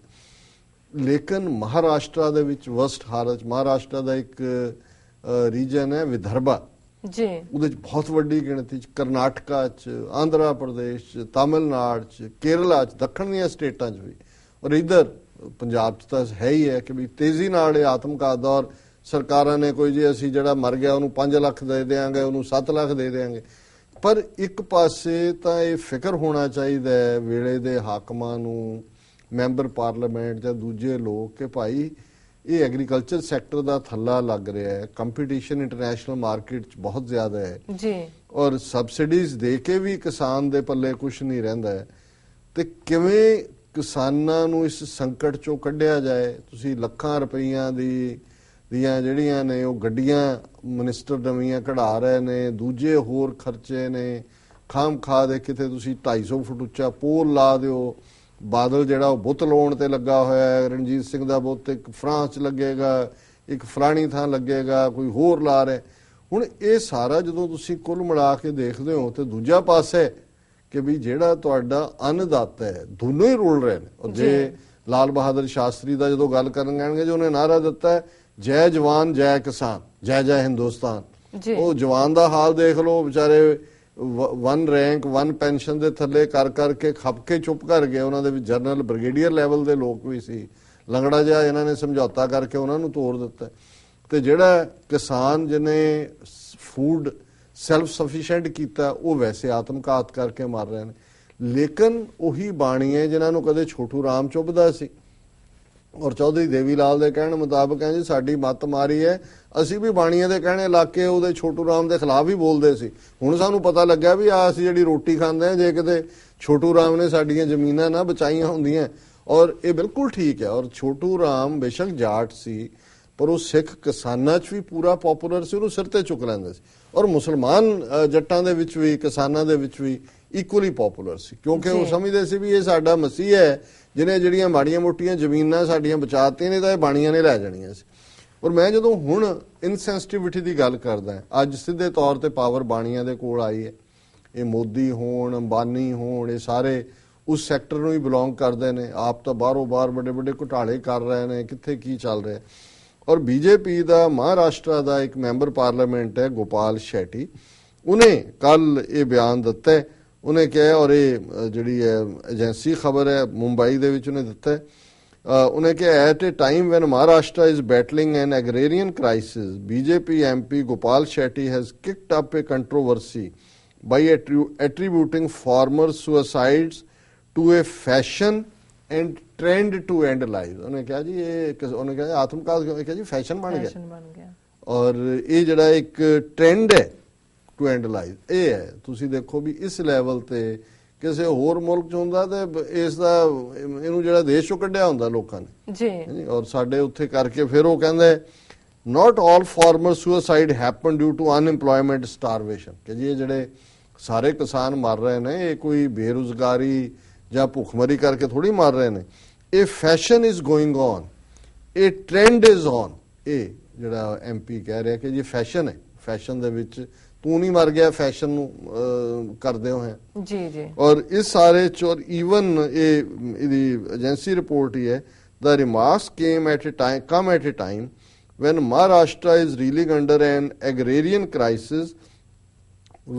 ਲੇਕਿਨ ਮਹਾਰਾਸ਼ਟਰ ਦੇ ਵਿੱਚ ਵਸਟ ਹਾਲਤ, ਮਹਾਰਾਸ਼ਟਰ ਦਾ ਇੱਕ ਰੀਜਨ ਹੈ ਵਿਦਰਭਾ ਜੀ, ਉਹਦੇ 'ਚ ਬਹੁਤ ਵੱਡੀ ਗਿਣਤੀ 'ਚ ਕਰਨਾਟਕਾ 'ਚ, ਆਂਧਰਾ ਪ੍ਰਦੇਸ਼ 'ਚ, ਤਾਮਿਲਨਾਡੂ 'ਚ, ਕੇਰਲਾ 'ਚ, ਦੱਖਣ ਦੀਆਂ ਸਟੇਟਾਂ 'ਚ ਵੀ, ਔਰ ਇੱਧਰ ਪੰਜਾਬ 'ਚ ਤਾਂ ਹੈ ਹੀ ਹੈ ਕਿ ਵੀ ਤੇਜ਼ੀ ਨਾਲ ਇਹ ਆਤਮਘਾਤ ਦਾ, ਔਰ ਸਰਕਾਰਾਂ ਨੇ ਕੋਈ ਜੀ ਅਸੀਂ ਜਿਹੜਾ ਮਰ ਗਿਆ ਉਹਨੂੰ 5 ਲੱਖ ਦੇ ਦੇਵਾਂਗੇ, ਉਹਨੂੰ 7 ਲੱਖ ਦੇ ਦੇਵਾਂਗੇ। ਪਰ ਇੱਕ ਪਾਸੇ ਤਾਂ ਇਹ ਫਿਕਰ ਹੋਣਾ ਚਾਹੀਦਾ ਹੈ ਵੇਲੇ ਦੇ ਹਾਕਮਾਂ ਨੂੰ, ਮੈਂਬਰ ਪਾਰਲੀਮੈਂਟ ਜਾਂ ਦੂਜੇ ਲੋਕ, ਕਿ ਭਾਈ ਇਹ ਐਗਰੀਕਲਚਰ ਸੈਕਟਰ ਦਾ ਥੱਲਾ ਲੱਗ ਰਿਹਾ ਹੈ, ਕੰਪੀਟੀਸ਼ਨ ਇੰਟਰਨੈਸ਼ਨਲ ਮਾਰਕੀਟ 'ਚ ਬਹੁਤ ਜ਼ਿਆਦਾ ਹੈ ਜੀ, ਔਰ ਸਬਸਿਡੀਜ਼ ਦੇ ਕੇ ਵੀ ਕਿਸਾਨ ਦੇ ਪੱਲੇ ਕੁਝ ਨਹੀਂ ਰਹਿੰਦਾ ਹੈ। ਤੇ ਕਿਵੇਂ ਕਿਸਾਨਾਂ ਨੂੰ ਇਸ ਸੰਕਟ 'ਚੋਂ ਕੱਢਿਆ ਜਾਏ? ਤੁਸੀਂ ਲੱਖਾਂ ਰੁਪਈਆਂ ਦੀਆਂ ਜਿਹੜੀਆਂ ਨੇ ਉਹ ਗੱਡੀਆਂ ਮਿਨਿਸਟਰ ਨਵੀਆਂ ਕਢਾ ਰਹੇ ਨੇ, ਦੂਜੇ ਹੋਰ ਖਰਚੇ ਨੇ, ਖਾਮ ਖਾ ਦੇ ਕਿਤੇ ਤੁਸੀਂ 250 ਫੁੱਟ ਉੱਚਾ ਪੋਲ ਲਾ ਦਿਓ, ਬਾਦਲ ਜਿਹੜਾ ਉਹ ਬੁੱਤ ਲਾਉਣ ਤੇ ਲੱਗਾ ਹੋਇਆ ਹੈ, ਰਣਜੀਤ ਸਿੰਘ ਦਾ ਬੁੱਤ ਇੱਕ ਫਰਾਂਸ 'ਚ ਲੱਗੇਗਾ, ਇੱਕ ਫਲਾਣੀ ਥਾਂ ਲੱਗੇਗਾ, ਕੋਈ ਹੋਰ ਲਾ ਰਿਹਾ। ਹੁਣ ਇਹ ਸਾਰਾ ਜਦੋਂ ਤੁਸੀਂ ਕੁੱਲ ਮਿਲਾ ਕੇ ਦੇਖਦੇ ਹੋ, ਤੇ ਦੂਜਾ ਪਾਸੇ ਕਿ ਵੀ ਜਿਹੜਾ ਤੁਹਾਡਾ ਅੰਨਦਾਤਾ ਹੈ, ਦੋਨੋਂ ਹੀ ਰੁਲ ਰਹੇ ਨੇ। ਔਰ ਜੇ ਲਾਲ ਬਹਾਦਰ ਸ਼ਾਸਤਰੀ ਦਾ ਜਦੋਂ ਗੱਲ ਕਰਨ ਗਏ ਜੋ ਉਹਨੇ ਨਾਰਾ ਦਿੱਤਾ ਹੈ, ਜੈ ਜਵਾਨ ਜੈ ਕਿਸਾਨ ਜੈ ਜੈ ਹਿੰਦੁਸਤਾਨ, ਉਹ ਜਵਾਨ ਦਾ ਹਾਲ ਦੇਖ ਲਓ, ਵਿਚਾਰੇ ਵਨ ਰੈਂਕ ਵਨ ਪੈਨਸ਼ਨ ਦੇ ਥੱਲੇ ਕਰ ਕਰਕੇ ਖੱਪ ਕੇ ਚੁੱਪ ਕਰ ਗਏ। ਉਹਨਾਂ ਦੇ ਵਿੱਚ ਜਨਰਲ ਬ੍ਰਿਗੇਡੀਅਰ ਲੈਵਲ ਦੇ ਲੋਕ ਵੀ ਸੀ। ਲੰਗੜਾ ਜਿਹਾ ਇਹਨਾਂ ਨੇ ਸਮਝੌਤਾ ਕਰਕੇ ਉਹਨਾਂ ਨੂੰ ਤੋੜ ਦਿੱਤਾ। ਤੇ ਜਿਹੜਾ ਕਿਸਾਨ ਜਿਹਨੇ ਫੂਡ ਸੈਲਫ ਸਫੀਸ਼ੀਐਂਟ ਕੀਤਾ ਉਹ ਵੈਸੇ ਆਤਮਘਾਤ ਕਰਕੇ ਮਰ ਰਹੇ ਨੇ। ਲੇਕਿਨ ਉਹੀ ਬਾਣੀਏ ਜਿਨ੍ਹਾਂ ਨੂੰ ਕਦੇ ਛੋਟੂ ਰਾਮ ਚੁੱਭਦਾ ਸੀ ਔਰ ਚੌਧਰੀ ਦੇਵੀ ਲਾਲ ਦੇ ਕਹਿਣ ਮੁਤਾਬਕ ਹੈ ਜੀ ਸਾਡੀ ਮੱਤ ਮਾਰੀ ਹੈ, ਅਸੀਂ ਵੀ ਬਾਣੀਆਂ ਦੇ ਕਹਿਣੇ ਲਾ ਕੇ ਉਹਦੇ ਛੋਟੂ ਰਾਮ ਦੇ ਖਿਲਾਫ ਹੀ ਬੋਲਦੇ ਸੀ। ਹੁਣ ਸਾਨੂੰ ਪਤਾ ਲੱਗਾ ਵੀ ਆ ਅਸੀਂ ਜਿਹੜੀ ਰੋਟੀ ਖਾਂਦੇ ਆ, ਜੇ ਕਿਤੇ ਛੋਟੂ ਰਾਮ ਨੇ ਸਾਡੀਆਂ ਜ਼ਮੀਨਾਂ ਨਾ ਬਚਾਈਆਂ ਹੁੰਦੀਆਂ। ਔਰ ਇਹ ਬਿਲਕੁਲ ਠੀਕ ਹੈ। ਔਰ ਛੋਟੂ ਰਾਮ ਬੇਸ਼ੱਕ ਜਾਟ ਸੀ ਪਰ ਉਹ ਸਿੱਖ ਕਿਸਾਨਾਂ 'ਚ ਵੀ ਪੂਰਾ ਪਪੂਲਰ ਸੀ, ਉਹਨੂੰ ਸਿਰ ਤੇ ਚੁੱਕ ਲੈਂਦੇ ਸੀ। ਔਰ ਮੁਸਲਮਾਨ ਜੱਟਾਂ ਦੇ ਵਿੱਚ ਵੀ ਕਿਸਾਨਾਂ ਦੇ ਵਿੱਚ ਵੀ ਇਕੁਅਲੀ ਪਪੂਲਰ ਸੀ, ਕਿਉਂਕਿ ਉਹ ਸਮਝਦੇ ਸੀ ਵੀ ਇਹ ਸਾਡਾ ਮਸੀਹ ਹੈ ਜਿਹਨੇ ਜਿਹੜੀਆਂ ਮਾੜੀਆਂ ਮੋਟੀਆਂ ਜ਼ਮੀਨਾਂ ਸਾਡੀਆਂ ਬਚਾਤੀਆਂ ਨੇ ਤਾਂ ਇਹ ਬਾਣੀਆਂ ਨੇ ਲੈ ਜਾਣੀਆਂ ਸੀ। ਔਰ ਮੈਂ ਜਦੋਂ ਹੁਣ ਇਨਸੈਂਸਿਟਿਵਿਟੀ ਦੀ ਗੱਲ ਕਰਦਾ, ਅੱਜ ਸਿੱਧੇ ਤੌਰ ਤੇ ਪਾਵਰ ਬਾਣੀਆਂ ਦੇ ਕੋਲ ਆਈ ਹੈ। ਇਹ ਮੋਦੀ ਹੋਣ, ਅੰਬਾਨੀ ਹੋਣ, ਇਹ ਸਾਰੇ ਉਸ ਸੈਕਟਰ ਨੂੰ ਹੀ ਬਿਲੋਂਗ ਕਰਦੇ ਨੇ। ਆਪ ਤਾਂ ਬਾਹਰੋਂ ਬਾਹਰ ਵੱਡੇ ਵੱਡੇ ਘੁਟਾਲੇ ਕਰ ਰਹੇ ਨੇ, ਕਿੱਥੇ ਕੀ ਚੱਲ ਰਿਹਾ। ਔਰ ਬੀਜੇਪੀ ਦਾ ਮਹਾਰਾਸ਼ਟਰ ਦਾ ਇੱਕ ਮੈਂਬਰ ਪਾਰਲੀਮੈਂਟ ਹੈ ਗੋਪਾਲ ਸ਼ੈਟੀ, ਉਹਨੇ ਕੱਲ ਇਹ ਬਿਆਨ ਦਿੱਤਾ ਹੈ। ਉਹਨੇ ਕਿਹਾ, ਔਰ ਇਹ ਜਿਹੜੀ ਹੈ ਏਜੰਸੀ ਖਬਰ ਹੈ ਮੁੰਬਈ ਦੇ ਵਿੱਚ ਉਹਨੇ ਦਿੱਤਾ ਹੈ, ਉਹਨੇ ਕਿਹਾ at a time when Maharashtra is battling an agrarian crisis BJP MP Gopal Shetty has kicked up a controversy by attributing farmer suicides to a fashion and trend to end life. ਉਹਨੇ ਕਿਹਾ ਜੀ ਇਹ, ਉਹਨੇ ਕਿਹਾ ਆਤਮਘਾਤ ਕਿਉਂ, ਕਿਹਾ ਜੀ ਫੈਸ਼ਨ ਬਣ ਗਿਆ। ਔਰ ਇਹ ਜਿਹੜਾ ਇੱਕ ਟ੍ਰੈਂਡ ਹੈ ਟੂ ਐਂਡ ਲਾਈਵ, ਇਹ ਹੈ। ਤੁਸੀਂ ਦੇਖੋ ਵੀ ਇਸ ਲੈਵਲ ਤੇ ਕਿਸੇ ਹੋਰ ਮੁਲਕ 'ਚ ਹੁੰਦਾ ਤੇ ਇਸ ਦਾ ਇਹਨੂੰ ਜਿਹੜਾ ਦੇਸ਼ 'ਚੋਂ ਕੱਢਿਆ ਹੁੰਦਾ ਲੋਕਾਂ ਨੇ ਜੀ। ਔਰ ਸਾਡੇ ਉੱਥੇ ਕਰਕੇ ਫਿਰ ਉਹ ਕਹਿੰਦੇ not all farmer suicide happen due to unemployment starvation, ਕਿ ਜੀ ਇਹ ਜਿਹੜੇ ਸਾਰੇ ਕਿਸਾਨ ਮਰ ਰਹੇ ਨੇ ਇਹ ਕੋਈ ਬੇਰੁਜ਼ਗਾਰੀ ਜਾਂ ਭੁੱਖਮਰੀ ਕਰਕੇ ਥੋੜੀ ਮਰ ਰਹੇ ਨੇ। ਇਹ ਫੈਸ਼ਨ ਇਜ਼ ਗੋਇੰਗ ਔਨ, ਇਹ ਟ੍ਰੈਂਡ ਇਜ਼ ਔਨ। ਇਹ ਜਿਹੜਾ ਐਮਪੀ ਕਹਿ ਰਿਹਾ ਕਿ ਜੀ ਫੈਸ਼ਨ ਹੈ, ਫੈਸ਼ਨ ਦੇ ਵਿੱਚ ਤੂੰ ਨਹੀਂ ਮਰ ਗਿਆ, ਫੈਸ਼ਨ ਨੂੰ ਕਰਦੇ ਹੋ ਹੈ ਜੀ ਜੀ। ਔਰ ਇਸ ਸਾਰੇ ਚੋਰ ਈਵਨ ਇਹ ਇਹਦੀ ਏਜੰਸੀ ਰਿਪੋਰਟ ਹੀ ਹੈ, the remarks came at a time when Maharashtra is reeling under an agrarian crisis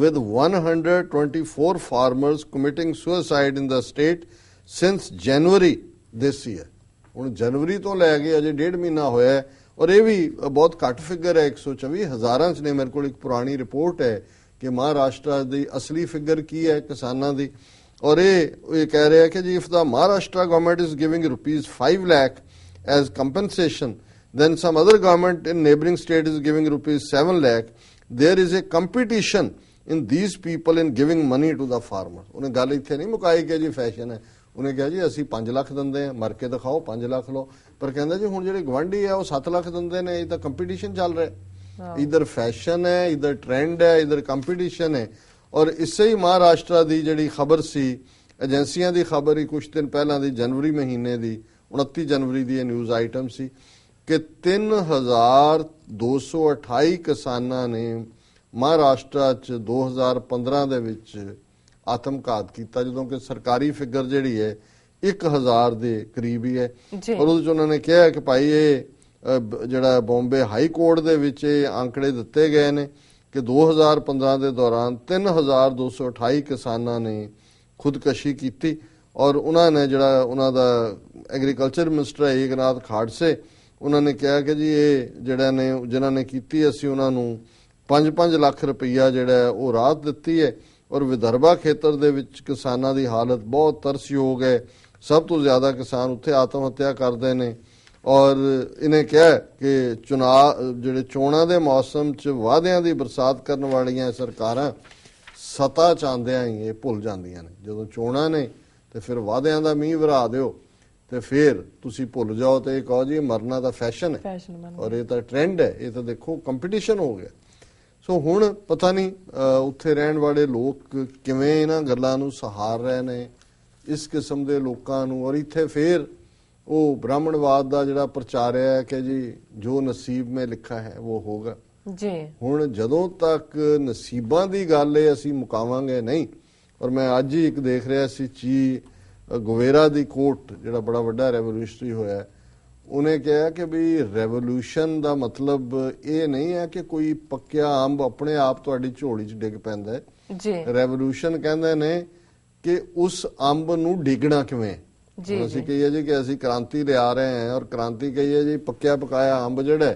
with 124 farmers committing suicide in the state since January this year। ਹੁਣ ਜਨਵਰੀ ਤੋਂ ਲੈ ਕੇ ਅਜੇ 1.5 ਮਹੀਨਾ ਹੋਇਆ। ਔਰ ਇਹ ਵੀ ਬਹੁਤ ਘੱਟ ਫਿਗਰ ਹੈ, 124 ਹਜ਼ਾਰਾਂ 'ਚ ਨੇ। ਮੇਰੇ ਕੋਲ ਇੱਕ ਪੁਰਾਣੀ ਰਿਪੋਰਟ ਹੈ ਕਿ ਮਹਾਰਾਸ਼ਟਰ ਦੀ ਅਸਲੀ ਫਿਗਰ ਕੀ ਹੈ ਕਿਸਾਨਾਂ ਦੀ। ਔਰ ਇਹ ਕਹਿ ਰਿਹਾ ਕਿ ਜੀ if the Maharashtra government is giving ₹5 lakh as compensation then some other government in neighboring state is giving ₹7 lakh, there is a competition in these people in giving money to the farmer। ਉਹਨੇ ਗੱਲ ਇੱਥੇ ਨਹੀਂ ਮੁਕਾਈ ਕਿ ਜੀ ਫੈਸ਼ਨ ਹੈ। ਉਹਨੇ ਕਿਹਾ ਜੀ ਅਸੀਂ 5 ਲੱਖ ਦਿੰਦੇ ਆ, ਮਰ ਕੇ ਦਿਖਾਓ 5 ਲੱਖ ਲਓ। ਪਰ ਕਹਿੰਦਾ ਜੀ ਹੁਣ ਜਿਹੜੇ ਗਵਾਂਢੀ ਆ ਉਹ 7 ਲੱਖ ਦਿੰਦੇ ਨੇ, ਇਹ ਤਾਂ ਕੰਪੀਟੀਸ਼ਨ ਚੱਲ ਰਿਹਾ। ਇਧਰ ਫੈਸ਼ਨ ਹੈ, ਇਧਰ ਟ੍ਰੈਂਡ ਹੈ, ਇਧਰ ਕੰਪੀਟੀਸ਼ਨ ਹੈ। ਔਰ ਇਸੇ ਹੀ ਮਹਾਰਾਸ਼ਟਰ ਦੀ ਜਿਹੜੀ ਖਬਰ ਸੀ, ਏਜੰਸੀਆਂ ਦੀ ਖਬਰ ਹੀ ਕੁਝ ਦਿਨ ਪਹਿਲਾਂ ਦੀ, ਜਨਵਰੀ ਮਹੀਨੇ ਦੀ 29 ਜਨਵਰੀ ਦੀ ਇਹ ਨਿਊਜ਼ ਆਈਟਮ ਸੀ ਕਿ 3228 ਕਿਸਾਨਾਂ ਨੇ ਮਹਾਰਾਸ਼ਟਰ 'ਚ 2015 ਦੇ ਵਿੱਚ ਆਤਮਘਾਤ ਕੀਤਾ, ਜਦੋਂ ਕਿ ਸਰਕਾਰੀ ਫਿਗਰ ਜਿਹੜੀ ਹੈ 1000 ਦੇ ਕਰੀਬ ਹੀ ਹੈ। ਔਰ ਉਹਦੇ 'ਚ ਉਹਨਾਂ ਨੇ ਕਿਹਾ ਕਿ ਭਾਈ ਇਹ ਜਿਹੜਾ ਬੰਬੇ ਹਾਈ ਕੋਰਟ ਦੇ ਵਿੱਚ ਇਹ ਆંકੜੇ ਦਿੱਤੇ ਗਏ ਨੇ ਕਿ 2015 ਦੇ ਦੌਰਾਨ 3228 ਕਿਸਾਨਾਂ ਨੇ ਖੁਦਕਸ਼ੀ ਕੀਤੀ। ਔਰ ਉਹਨਾਂ ਨੇ ਜਿਹੜਾ ਉਹਨਾਂ ਦਾ ਐਗਰੀਕਲਚਰ ਮਿਨਿਸਟਰ ਹੈ ਏਕਨਾਥ ਖਾੜਸੇ, ਉਹਨਾਂ ਨੇ ਕਿਹਾ ਕਿ ਜੀ ਇਹ ਜਿਨ੍ਹਾਂ ਨੇ ਕੀਤੀ ਅਸੀਂ ਉਹਨਾਂ ਨੂੰ 5-5 ਲੱਖ ਰੁਪਈਆ ਜਿਹੜਾ ਉਹ ਰਾਹਤ ਦਿੱਤੀ ਹੈ। ਔਰ ਵਿਦਰਭਾ ਖੇਤਰ ਦੇ ਵਿੱਚ ਕਿਸਾਨਾਂ ਦੀ ਹਾਲਤ ਬਹੁਤ ਤਰਸਯੋਗ ਹੈ। ਸਭ ਤੋਂ ਜ਼ਿਆਦਾ ਕਿਸਾਨ ਉੱਥੇ ਆਤਮ ਹੱਤਿਆ ਕਰਦੇ ਨੇ। ਔਰ ਇਹਨੇ ਕਿਹਾ ਕਿ ਚੋਣਾਂ ਦੇ ਮੌਸਮ 'ਚ ਵਾਅਦਿਆਂ ਦੀ ਬਰਸਾਤ ਕਰਨ ਵਾਲੀਆਂ ਸਰਕਾਰਾਂ ਸੱਤਾ ਚਾਹੁੰਦਿਆਂ ਹੀ ਇਹ ਭੁੱਲ ਜਾਂਦੀਆਂ ਨੇ। ਜਦੋਂ ਚੋਣਾਂ ਨੇ ਤੇ ਫਿਰ ਵਾਅਦਿਆਂ ਦਾ ਮੀਂਹ ਵਰਾ ਦਿਓ ਤੇ ਫਿਰ ਤੁਸੀਂ ਭੁੱਲ ਜਾਓ ਤੇ ਇਹ ਕਹੋ ਜੀ ਮਰਨਾ ਤਾਂ ਫੈਸ਼ਨ ਹੈ ਔਰ ਇਹ ਤਾਂ ਟ੍ਰੈਂਡ ਹੈ, ਇਹ ਤਾਂ ਦੇਖੋ ਕੰਪੀਟੀਸ਼ਨ ਹੋ ਗਿਆ। ਸੋ ਹੁਣ ਪਤਾ ਨਹੀਂ ਉੱਥੇ ਰਹਿਣ ਵਾਲੇ ਲੋਕ ਕਿਵੇਂ ਇਹਨਾਂ ਗੱਲਾਂ ਨੂੰ ਸਹਾਰ ਰਹੇ ਨੇ, ਇਸ ਕਿਸਮ ਦੇ ਲੋਕਾਂ ਨੂੰ। ਔਰ ਇੱਥੇ ਫਿਰ ਉਹ ਬ੍ਰਾਹਮਣਵਾਦ ਦਾ ਜਿਹੜਾ ਪ੍ਰਚਾਰਿਆ ਹੈ ਕਿ ਜੀ ਜੋ ਨਸੀਬ ਮੇਂ ਲਿਖਾ ਹੈ ਉਹ ਹੋਗਾ ਜੀ। ਹੁਣ ਜਦੋਂ ਤੱਕ ਨਸੀਬਾਂ ਦੀ ਗੱਲ ਹੈ ਅਸੀਂ ਮੁਕਾਵਾਂਗੇ ਨਹੀਂ। ਔਰ ਮੈਂ ਅੱਜ ਹੀ ਇੱਕ ਦੇਖ ਰਿਹਾ ਸੀ, ਚੀ ਗੁਵੇਰਾ ਦੀ ਕੋਟ ਜਿਹੜਾ ਬੜਾ ਵੱਡਾ ਰੈਵੋਲੂਸ਼ਨਰੀ ਹੋਇਆ, ਉਹਨੇ ਕਿਹਾ ਕਿ ਵੀ ਰੈਵੋਲੂਸ਼ਨ ਦਾ ਮਤਲਬ ਇਹ ਨਹੀਂ ਹੈ ਕਿ ਕੋਈ ਪੱਕਿਆ ਅੰਬ ਆਪਣੇ ਆਪ ਤੁਹਾਡੀ ਝੋਲੀ 'ਚ ਡਿੱਗ ਪੈਂਦਾ ਹੈ ਜੀ। ਰੈਵੋਲੂਸ਼ਨ ਕਹਿੰਦੇ ਨੇ ਕਿ ਉਸ ਅੰਬ ਨੂੰ ਡਿੱਗਣਾ ਕਿਵੇਂ। ਅਸੀਂ ਕਹੀਏ ਜੀ ਕਿ ਅਸੀਂ ਕ੍ਰਾਂਤੀ ਲਿਆ ਰਹੇ ਹਾਂ ਔਰ ਕ੍ਰਾਂਤੀ ਕਹੀਏ ਜੀ ਪੱਕਿਆ ਪਕਾਇਆ ਅੰਬ ਜਿਹੜਾ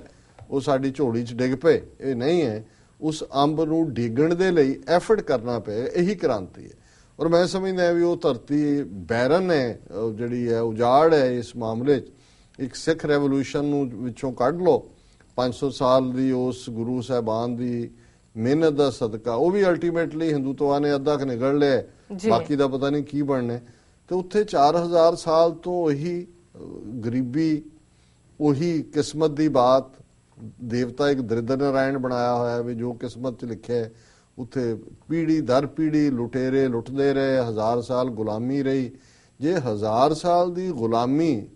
ਉਹ ਸਾਡੀ ਝੋਲੀ 'ਚ ਡਿੱਗ ਪਏ, ਇਹ ਨਹੀਂ ਹੈ। ਉਸ ਅੰਬ ਨੂੰ ਡਿੱਗਣ ਦੇ ਲਈ ਐਫਰਟ ਕਰਨਾ ਪਏ, ਇਹੀ ਕ੍ਰਾਂਤੀ ਹੈ। ਔਰ ਮੈਂ ਸਮਝਦਾ ਵੀ ਉਹ ਧਰਤੀ ਬੈਰਨ ਹੈ, ਜਿਹੜੀ ਹੈ ਉਜਾੜ ਹੈ ਇਸ ਮਾਮਲੇ 'ਚ। ਇੱਕ ਸਿੱਖ ਰੈਵੋਲੂਸ਼ਨ ਨੂੰ ਵਿੱਚੋਂ ਕੱਢ ਲਓ, 500 ਸਾਲ ਦੀ ਉਸ ਗੁਰੂ ਸਾਹਿਬਾਨ ਦੀ ਮਿਹਨਤ ਦਾ ਸਦਕਾ, ਉਹ ਵੀ ਅਲਟੀਮੇਟਲੀ ਹਿੰਦੂਤਵਾ ਨੇ ਅੱਧਾ ਕੁ ਨਿਗਲ ਲਿਆ, ਬਾਕੀ ਦਾ ਪਤਾ ਨਹੀਂ ਕੀ ਬਣਨਾ। ਤੇ ਉੱਥੇ 4000 ਸਾਲ ਤੋਂ ਉਹੀ ਗਰੀਬੀ, ਉਹੀ ਕਿਸਮਤ ਦੀ ਬਾਤ। ਦੇਵਤਾ ਇੱਕ ਦਰਿਦਰ ਨਾਰਾਇਣ ਬਣਾਇਆ ਹੋਇਆ ਵੀ ਜੋ ਕਿਸਮਤ 'ਚ ਲਿਖਿਆ ਹੈ ਉੱਥੇ ਪੀੜੀ ਦਰ ਪੀੜੀ ਲੁਟੇਰੇ ਲੁੱਟਦੇ ਰਹੇ, 1000 ਸਾਲ ਗੁਲਾਮੀ ਰਹੀ। ਜੇ 1000 ਸਾਲ ਦੀ ਗੁਲਾਮੀ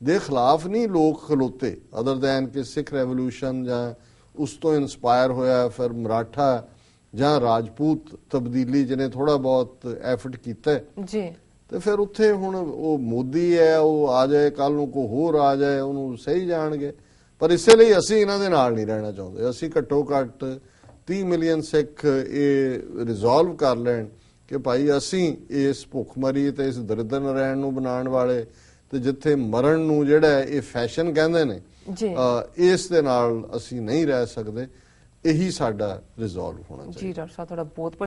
ਦੇ ਖਿਲਾਫ ਨਹੀਂ ਲੋਕ ਖਲੋਤੇ, ਅਦਰ ਦੈਨ ਕਿ ਸਿੱਖ ਰੈਵੋਲੂਸ਼ਨ ਜਾਂ ਉਸ ਤੋਂ ਇਨਸਪਾਇਰ ਹੋਇਆ ਫਿਰ ਮਰਾਠਾ ਜਾਂ ਰਾਜਪੂਤ ਤਬਦੀਲੀ ਜਿਹਨੇ ਥੋੜਾ ਬਹੁਤ ਐਫਰਟ ਕੀਤਾ ਜੀ, ਤੇ ਫਿਰ ਉੱਥੇ ਹੁਣ ਉਹ ਮੋਦੀ ਹੈ, ਉਹ ਆ ਜਾਏ ਕੱਲ ਨੂੰ ਕੋਈ ਹੋਰ ਆ ਜਾਏ, ਉਹਨੂੰ ਸਹੀ ਜਾਣਗੇ। ਪਰ ਇਸੇ ਲਈ ਅਸੀਂ ਇਹਨਾਂ ਦੇ ਨਾਲ ਨਹੀਂ ਰਹਿਣਾ ਚਾਹੁੰਦੇ। ਅਸੀਂ ਘੱਟੋ ਘੱਟ 30 ਮਿਲੀਅਨ ਸਿੱਖ ਇਹ ਰਿਜ਼ੋਲਵ ਕਰ ਲੈਣ ਕਿ ਭਾਈ ਅਸੀਂ ਇਸ ਭੁੱਖਮਰੀ ਤੇ ਇਸ ਦਰਿਦਰ ਨਾਰਾਇਣ ਨੂੰ ਬਣਾਉਣ ਵਾਲੇ ਤੇ ਜਿੱਥੇ ਮਰਨ ਨੂੰ ਜਿਹੜਾ ਇਹ ਫੈਸ਼ਨ ਕਹਿੰਦੇ ਨੇ, ਇਸ ਦੇ ਨਾਲ ਅਸੀਂ ਨਹੀਂ ਰਹਿ ਸਕਦੇ। ਇਹੀ ਸਾਡਾ ਰਿਜ਼ੋਲਵ ਹੋਣਾ ਚਾਹੀਦਾ। ਜੀ ਡਾਕਟਰ ਸਾਹਿਬ, ਤੁਹਾਡਾ ਬਹੁਤ